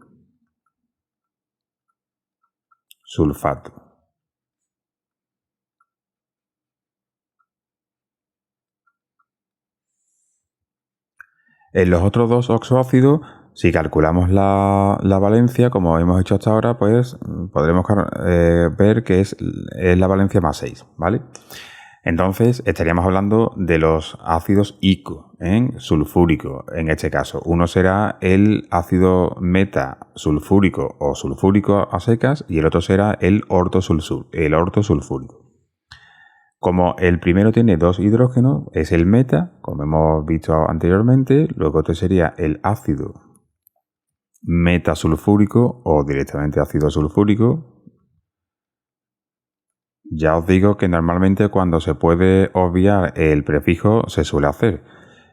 sulfato. En los otros dos oxoácidos, si calculamos la valencia, como hemos hecho hasta ahora, pues podremos ver que es la valencia más 6, ¿vale? Entonces estaríamos hablando de los ácidos ICO, sulfúrico en este caso. Uno será el ácido metasulfúrico o sulfúrico a secas y el otro será el ortosulfúrico. Como el primero tiene dos hidrógenos, es el meta, como hemos visto anteriormente. Luego este sería el ácido metasulfúrico o directamente ácido sulfúrico. Ya os digo que normalmente cuando se puede obviar el prefijo se suele hacer.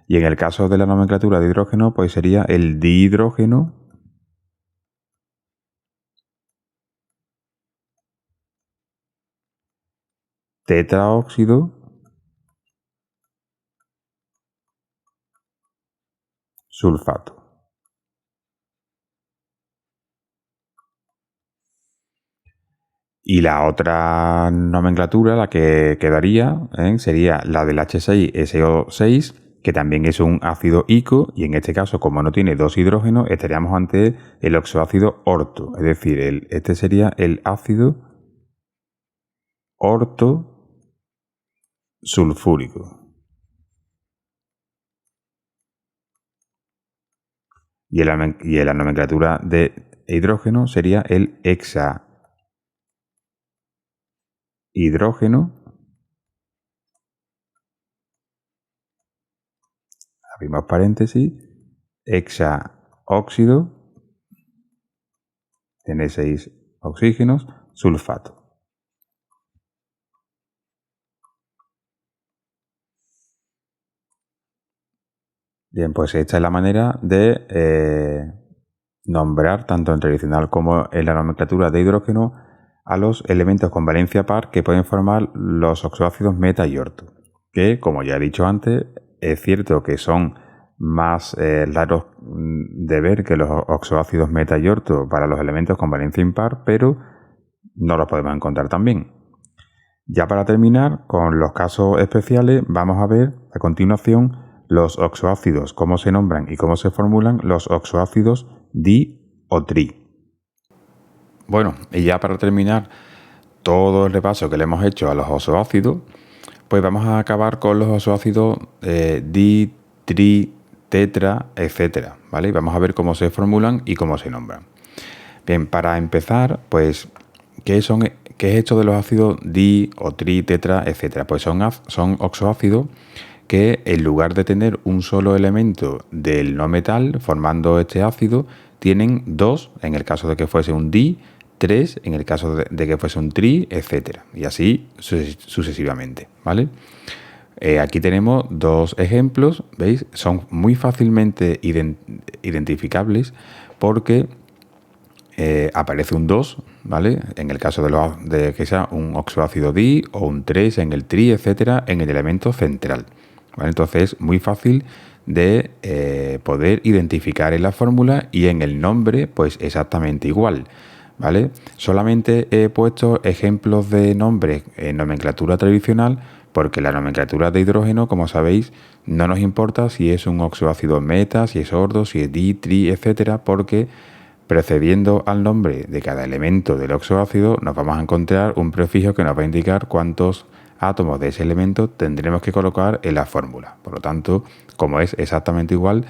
Y en el caso de la nomenclatura de hidrógeno, pues sería el dihidrógeno tetraóxido sulfato. Y la otra nomenclatura, la que quedaría, sería la del H6SO6, que también es un ácido ICO, y en este caso, como no tiene dos hidrógenos, estaríamos ante el oxoácido orto. Es decir, este sería el ácido ortosulfúrico. Y en la nomenclatura de hidrógeno sería el hexahidrógeno. Abrimos paréntesis. Hexaóxido. Tiene 6 oxígenos. Sulfato. Bien, pues esta es la manera de nombrar, tanto en tradicional como en la nomenclatura de hidrógeno, a los elementos con valencia par que pueden formar los oxoácidos meta y orto. Que, como ya he dicho antes, es cierto que son más raros de ver que los oxoácidos meta y orto para los elementos con valencia impar, pero no los podemos encontrar también. Ya para terminar, con los casos especiales, vamos a ver a continuación los oxoácidos, cómo se nombran y cómo se formulan los oxoácidos di o tri. Bueno, y ya para terminar todo el repaso que le hemos hecho a los oxoácidos, pues vamos a acabar con los oxoácidos di, tri, tetra, etcétera, ¿vale? Y vamos a ver cómo se formulan y cómo se nombran. Bien, para empezar, pues, ¿qué es esto de los ácidos di o tri, tetra, etcétera? Pues son oxoácidos que en lugar de tener un solo elemento del no metal formando este ácido, tienen dos, en el caso de que fuese un di, tres, en el caso de que fuese un tri, etcétera. Y así sucesivamente, ¿vale? Aquí tenemos dos ejemplos, ¿veis? Son muy fácilmente identificables porque aparece un 2, ¿vale? En el caso de que sea un oxoácido di o un 3 en el tri, etcétera, en el elemento central. ¿Vale? Entonces es muy fácil de poder identificar en la fórmula y en el nombre pues exactamente igual, ¿vale? Solamente he puesto ejemplos de nombres en nomenclatura tradicional porque la nomenclatura de hidrógeno, como sabéis, no nos importa si es un oxoácido meta, si es orto, si es di, tri, etcétera, porque precediendo al nombre de cada elemento del oxoácido nos vamos a encontrar un prefijo que nos va a indicar cuántos átomos de ese elemento tendremos que colocar en la fórmula. Por lo tanto, como es exactamente igual,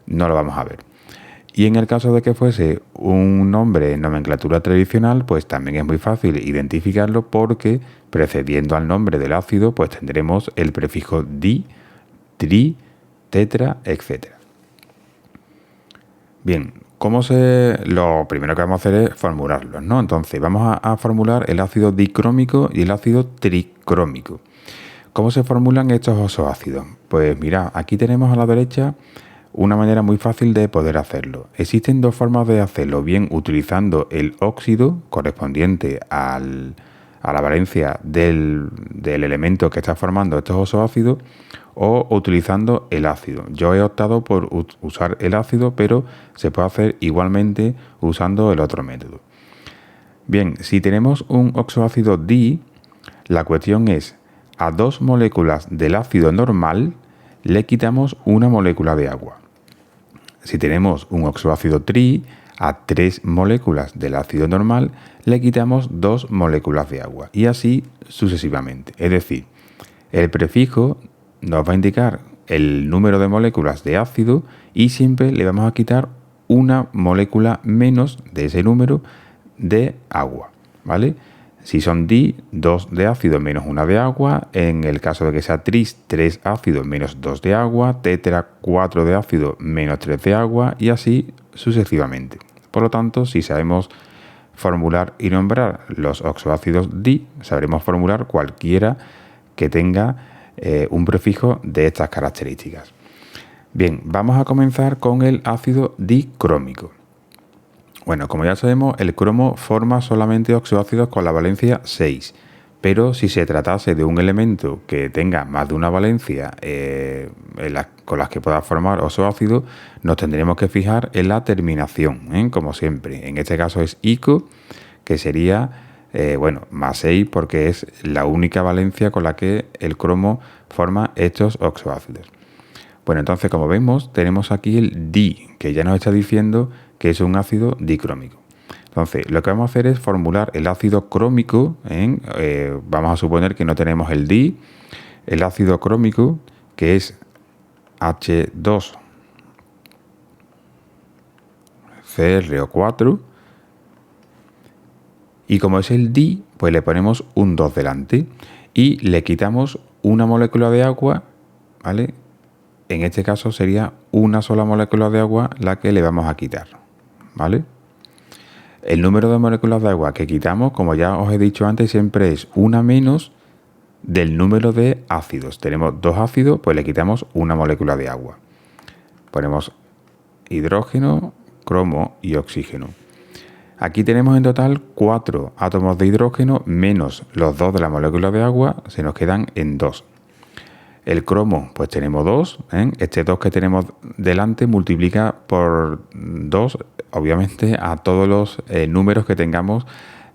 no lo vamos a ver. Y en el caso de que fuese un nombre en nomenclatura tradicional, pues también es muy fácil identificarlo porque precediendo al nombre del ácido, pues tendremos el prefijo di, tri, tetra, etc. Bien, lo primero que vamos a hacer es formularlos, ¿no? Entonces vamos a formular el ácido dicrómico y el ácido tricrómico. ¿Cómo se formulan estos oxoácidos? Pues mira, aquí tenemos a la derecha una manera muy fácil de poder hacerlo. Existen dos formas de hacerlo, bien utilizando el óxido correspondiente a la valencia del elemento que está formando estos oxoácidos o utilizando el ácido. Yo he optado por usar el ácido, pero se puede hacer igualmente usando el otro método. Bien, si tenemos un oxoácido di, la cuestión es a 2 moléculas del ácido normal le quitamos una molécula de agua. Si tenemos un oxoácido tri, a 3 moléculas del ácido normal le quitamos 2 moléculas de agua y así sucesivamente. Es decir, El prefijo nos va a indicar el número de moléculas de ácido y siempre le vamos a quitar una molécula menos de ese número de agua, ¿vale? Si son di, 2 de ácido menos 1 de agua. En el caso de que sea tris, 3 ácido menos 2 de agua. Tetra, 4 de ácido menos 3 de agua. Y así sucesivamente. Por lo tanto, si sabemos formular y nombrar los oxoácidos di, sabremos formular cualquiera que tenga un prefijo de estas características. Bien, vamos a comenzar con el ácido dicrómico. Bueno, como ya sabemos, el cromo forma solamente oxoácidos con la valencia 6, pero si se tratase de un elemento que tenga más de una valencia con las que pueda formar oxoácido, nos tendremos que fijar en la terminación, como siempre. En este caso es ico, que sería más 6 porque es la única valencia con la que el cromo forma estos oxoácidos. Bueno, entonces como vemos tenemos aquí el di, que ya nos está diciendo que es un ácido dicrómico. Entonces lo que vamos a hacer es formular el ácido crómico, vamos a suponer que no tenemos el di, el ácido crómico, que es H2CrO4, y como es el di, pues le ponemos un 2 delante y le quitamos una molécula de agua, ¿vale? En este caso sería una sola molécula de agua la que le vamos a quitar, ¿vale? El número de moléculas de agua que quitamos, como ya os he dicho antes, siempre es una menos del número de ácidos. Tenemos 2 ácidos, pues le quitamos una molécula de agua. Ponemos hidrógeno, cromo y oxígeno. Aquí tenemos en total 4 átomos de hidrógeno menos los 2 de la molécula de agua, se nos quedan en 2. El cromo, pues tenemos 2. Este 2 que tenemos delante multiplica por 2, obviamente, a todos los números que tengamos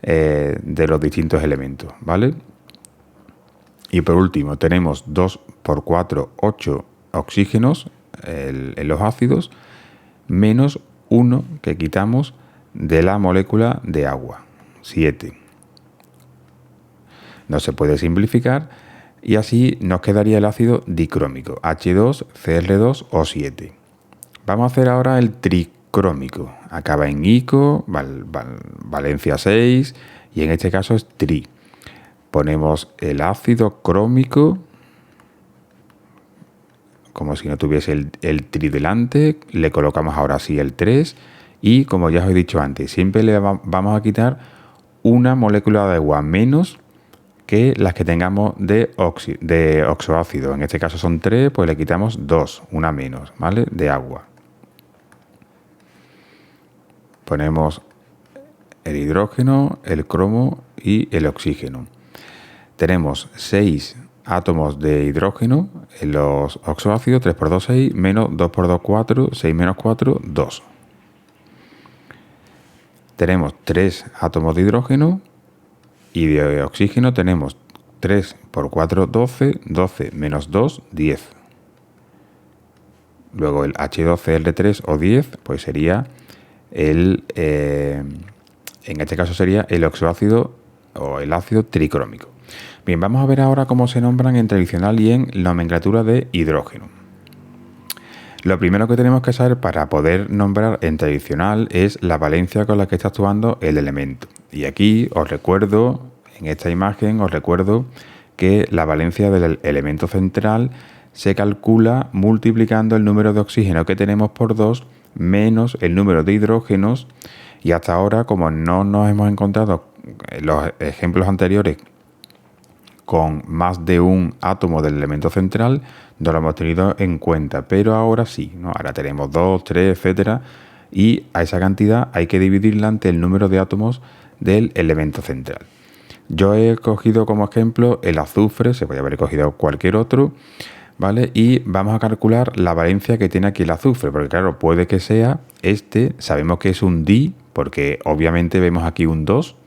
de los distintos elementos, ¿vale? Y por último, tenemos 2 por 4, 8 oxígenos en los ácidos, menos 1 que quitamos de la molécula de agua, 7. No se puede simplificar. Y así nos quedaría el ácido dicrómico, H2Cr2O7. Vamos a hacer ahora el tricrómico. Acaba en ico, valencia 6, y en este caso es tri. Ponemos el ácido crómico, como si no tuviese el tri delante, le colocamos ahora sí el 3, y como ya os he dicho antes, siempre le vamos a quitar una molécula de agua menos que las que tengamos de oxoácido. En este caso son 3, pues le quitamos 2, una menos, ¿vale? De agua. Ponemos el hidrógeno, el cromo y el oxígeno. Tenemos 6 átomos de hidrógeno en los oxoácidos, 3 por 2, 6, menos 2 por 2, 4, 6 menos 4, 2. Tenemos 3 átomos de hidrógeno y de oxígeno tenemos 3 por 4, 12, 12 menos 2, 10. Luego el H2Cl3 o 10, pues sería en este caso sería el oxoácido o el ácido tricrómico. Bien, vamos a ver ahora cómo se nombran en tradicional y en nomenclatura de hidrógeno. Lo primero que tenemos que saber para poder nombrar en tradicional es la valencia con la que está actuando el elemento. Y aquí os recuerdo, en esta imagen, os recuerdo que la valencia del elemento central se calcula multiplicando el número de oxígeno que tenemos por 2 menos el número de hidrógenos. Y hasta ahora, como no nos hemos encontrado en los ejemplos anteriores con más de un átomo del elemento central, no lo hemos tenido en cuenta, pero ahora sí, ¿no? Ahora tenemos 2, 3, etcétera, y a esa cantidad hay que dividirla ante el número de átomos del elemento central. Yo he cogido como ejemplo el azufre, se podría haber cogido cualquier otro, ¿vale? Y vamos a calcular la valencia que tiene aquí el azufre, porque claro, puede que sea sabemos que es un di, porque obviamente vemos aquí un 2,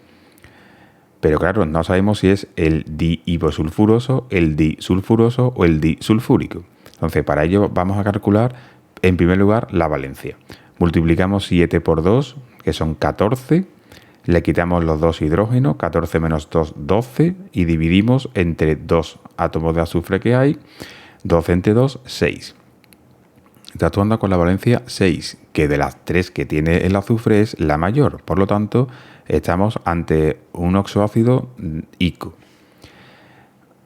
pero claro, no sabemos si es el dihiposulfuroso, el disulfuroso o el disulfúrico. Entonces, para ello vamos a calcular, en primer lugar, la valencia. Multiplicamos 7 por 2, que son 14. Le quitamos los 2 hidrógenos, 14 menos 2, 12. Y dividimos entre 2 átomos de azufre que hay. 12 entre 2, 6. Está actuando con la valencia 6, que de las 3 que tiene el azufre es la mayor. Por lo tanto, estamos ante un oxoácido ico.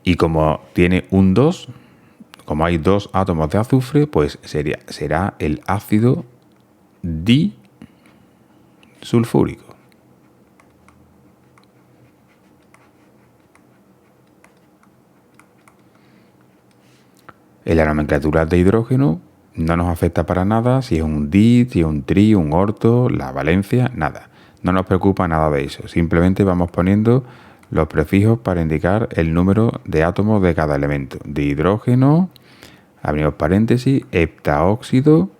Y como tiene un 2, como hay 2 átomos de azufre, pues será el ácido disulfúrico. En la nomenclatura de hidrógeno no nos afecta para nada si es un di, si es un tri, un orto, la valencia, nada. No nos preocupa nada de eso. Simplemente vamos poniendo los prefijos para indicar el número de átomos de cada elemento. De hidrógeno, abrimos paréntesis, heptaóxido.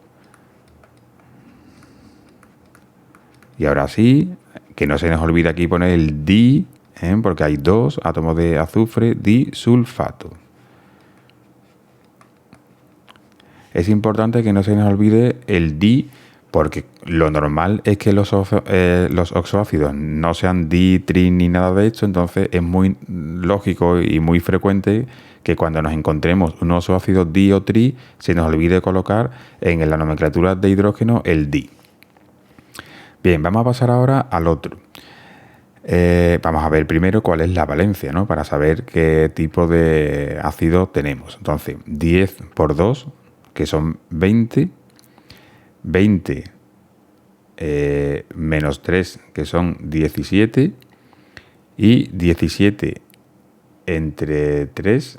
Y ahora sí, que no se nos olvide aquí poner el di, porque hay 2 átomos de azufre, disulfato. Es importante que no se nos olvide el di, porque lo normal es que los oxoácidos no sean di, tri ni nada de esto. Entonces es muy lógico y muy frecuente que cuando nos encontremos un oxoácido di o tri se nos olvide colocar en la nomenclatura de hidrógeno el di. Bien, vamos a pasar ahora al otro. Vamos a ver primero cuál es la valencia, ¿no? Para saber qué tipo de ácido tenemos. Entonces, 10 por 2, que son 20. 20 menos 3, que son 17. Y 17 entre 3.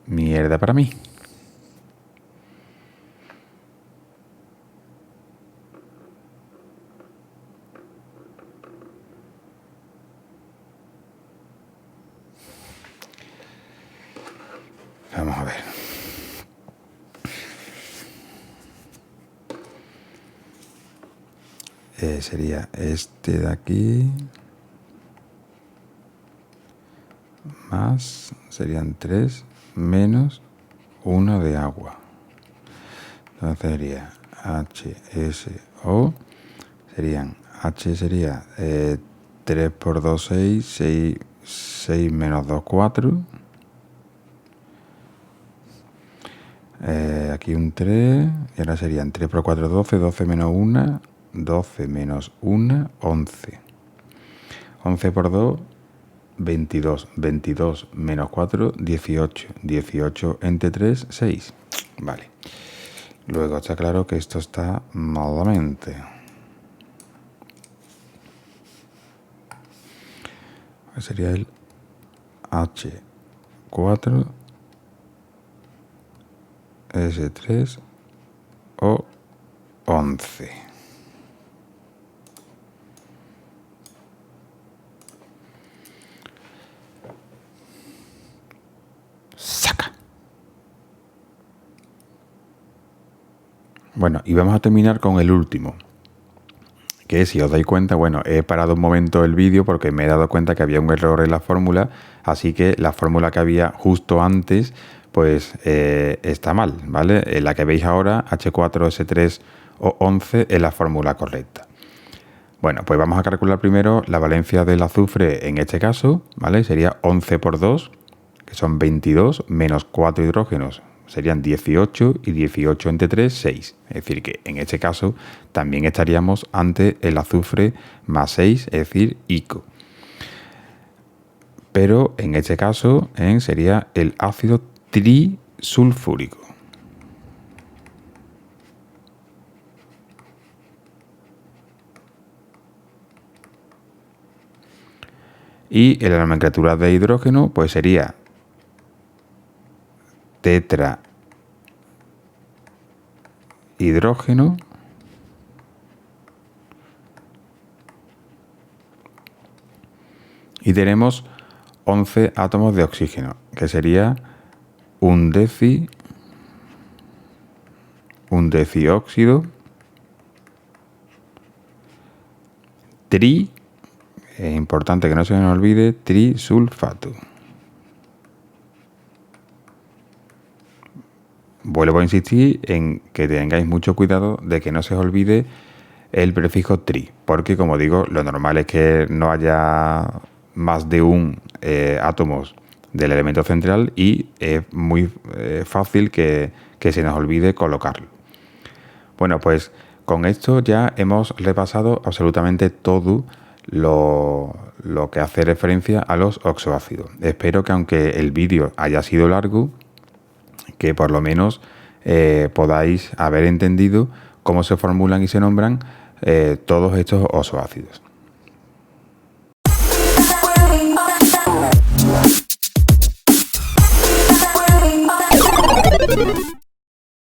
Mierda para mí. Vamos a ver. Sería este de aquí. Más, serían 3 menos 1 de agua. Entonces sería HSO. Serían, H sería 3 por 2, 6. 6 menos 2, 4. Aquí un 3, y ahora serían 3 por 4, 12, 12 menos 1, 12 menos 1, 11. 11 por 2, 22, 22 menos 4, 18, 18 entre 3, 6. Vale. Luego está claro que esto está malamente. Sería el H4 S3 o 11. Saca. Bueno, y vamos a terminar con el último. Que si os dais cuenta, bueno, he parado un momento el vídeo porque me he dado cuenta que había un error en la fórmula, así que la fórmula que había justo antes pues está mal, ¿vale? La que veis ahora, H4S3 o 11, es la fórmula correcta. Bueno, pues vamos a calcular primero la valencia del azufre en este caso, ¿vale? Sería 11 por 2, que son 22, menos 4 hidrógenos, serían 18, y 18 entre 3, 6. Es decir, que en este caso también estaríamos ante el azufre más 6, es decir, ico. Pero en este caso sería el ácido trisulfúrico. Y en la nomenclatura de hidrógeno pues sería tetrahidrógeno y tenemos 11 átomos de oxígeno, que sería un decióxido, es importante que no se nos olvide, trisulfato. Vuelvo a insistir en que tengáis mucho cuidado de que no se os olvide el prefijo tri, porque como digo, lo normal es que no haya más de un átomos del elemento central y es muy fácil que se nos olvide colocarlo. Bueno, pues con esto ya hemos repasado absolutamente todo lo que hace referencia a los oxoácidos. Espero que, aunque el vídeo haya sido largo, que por lo menos podáis haber entendido cómo se formulan y se nombran todos estos oxoácidos.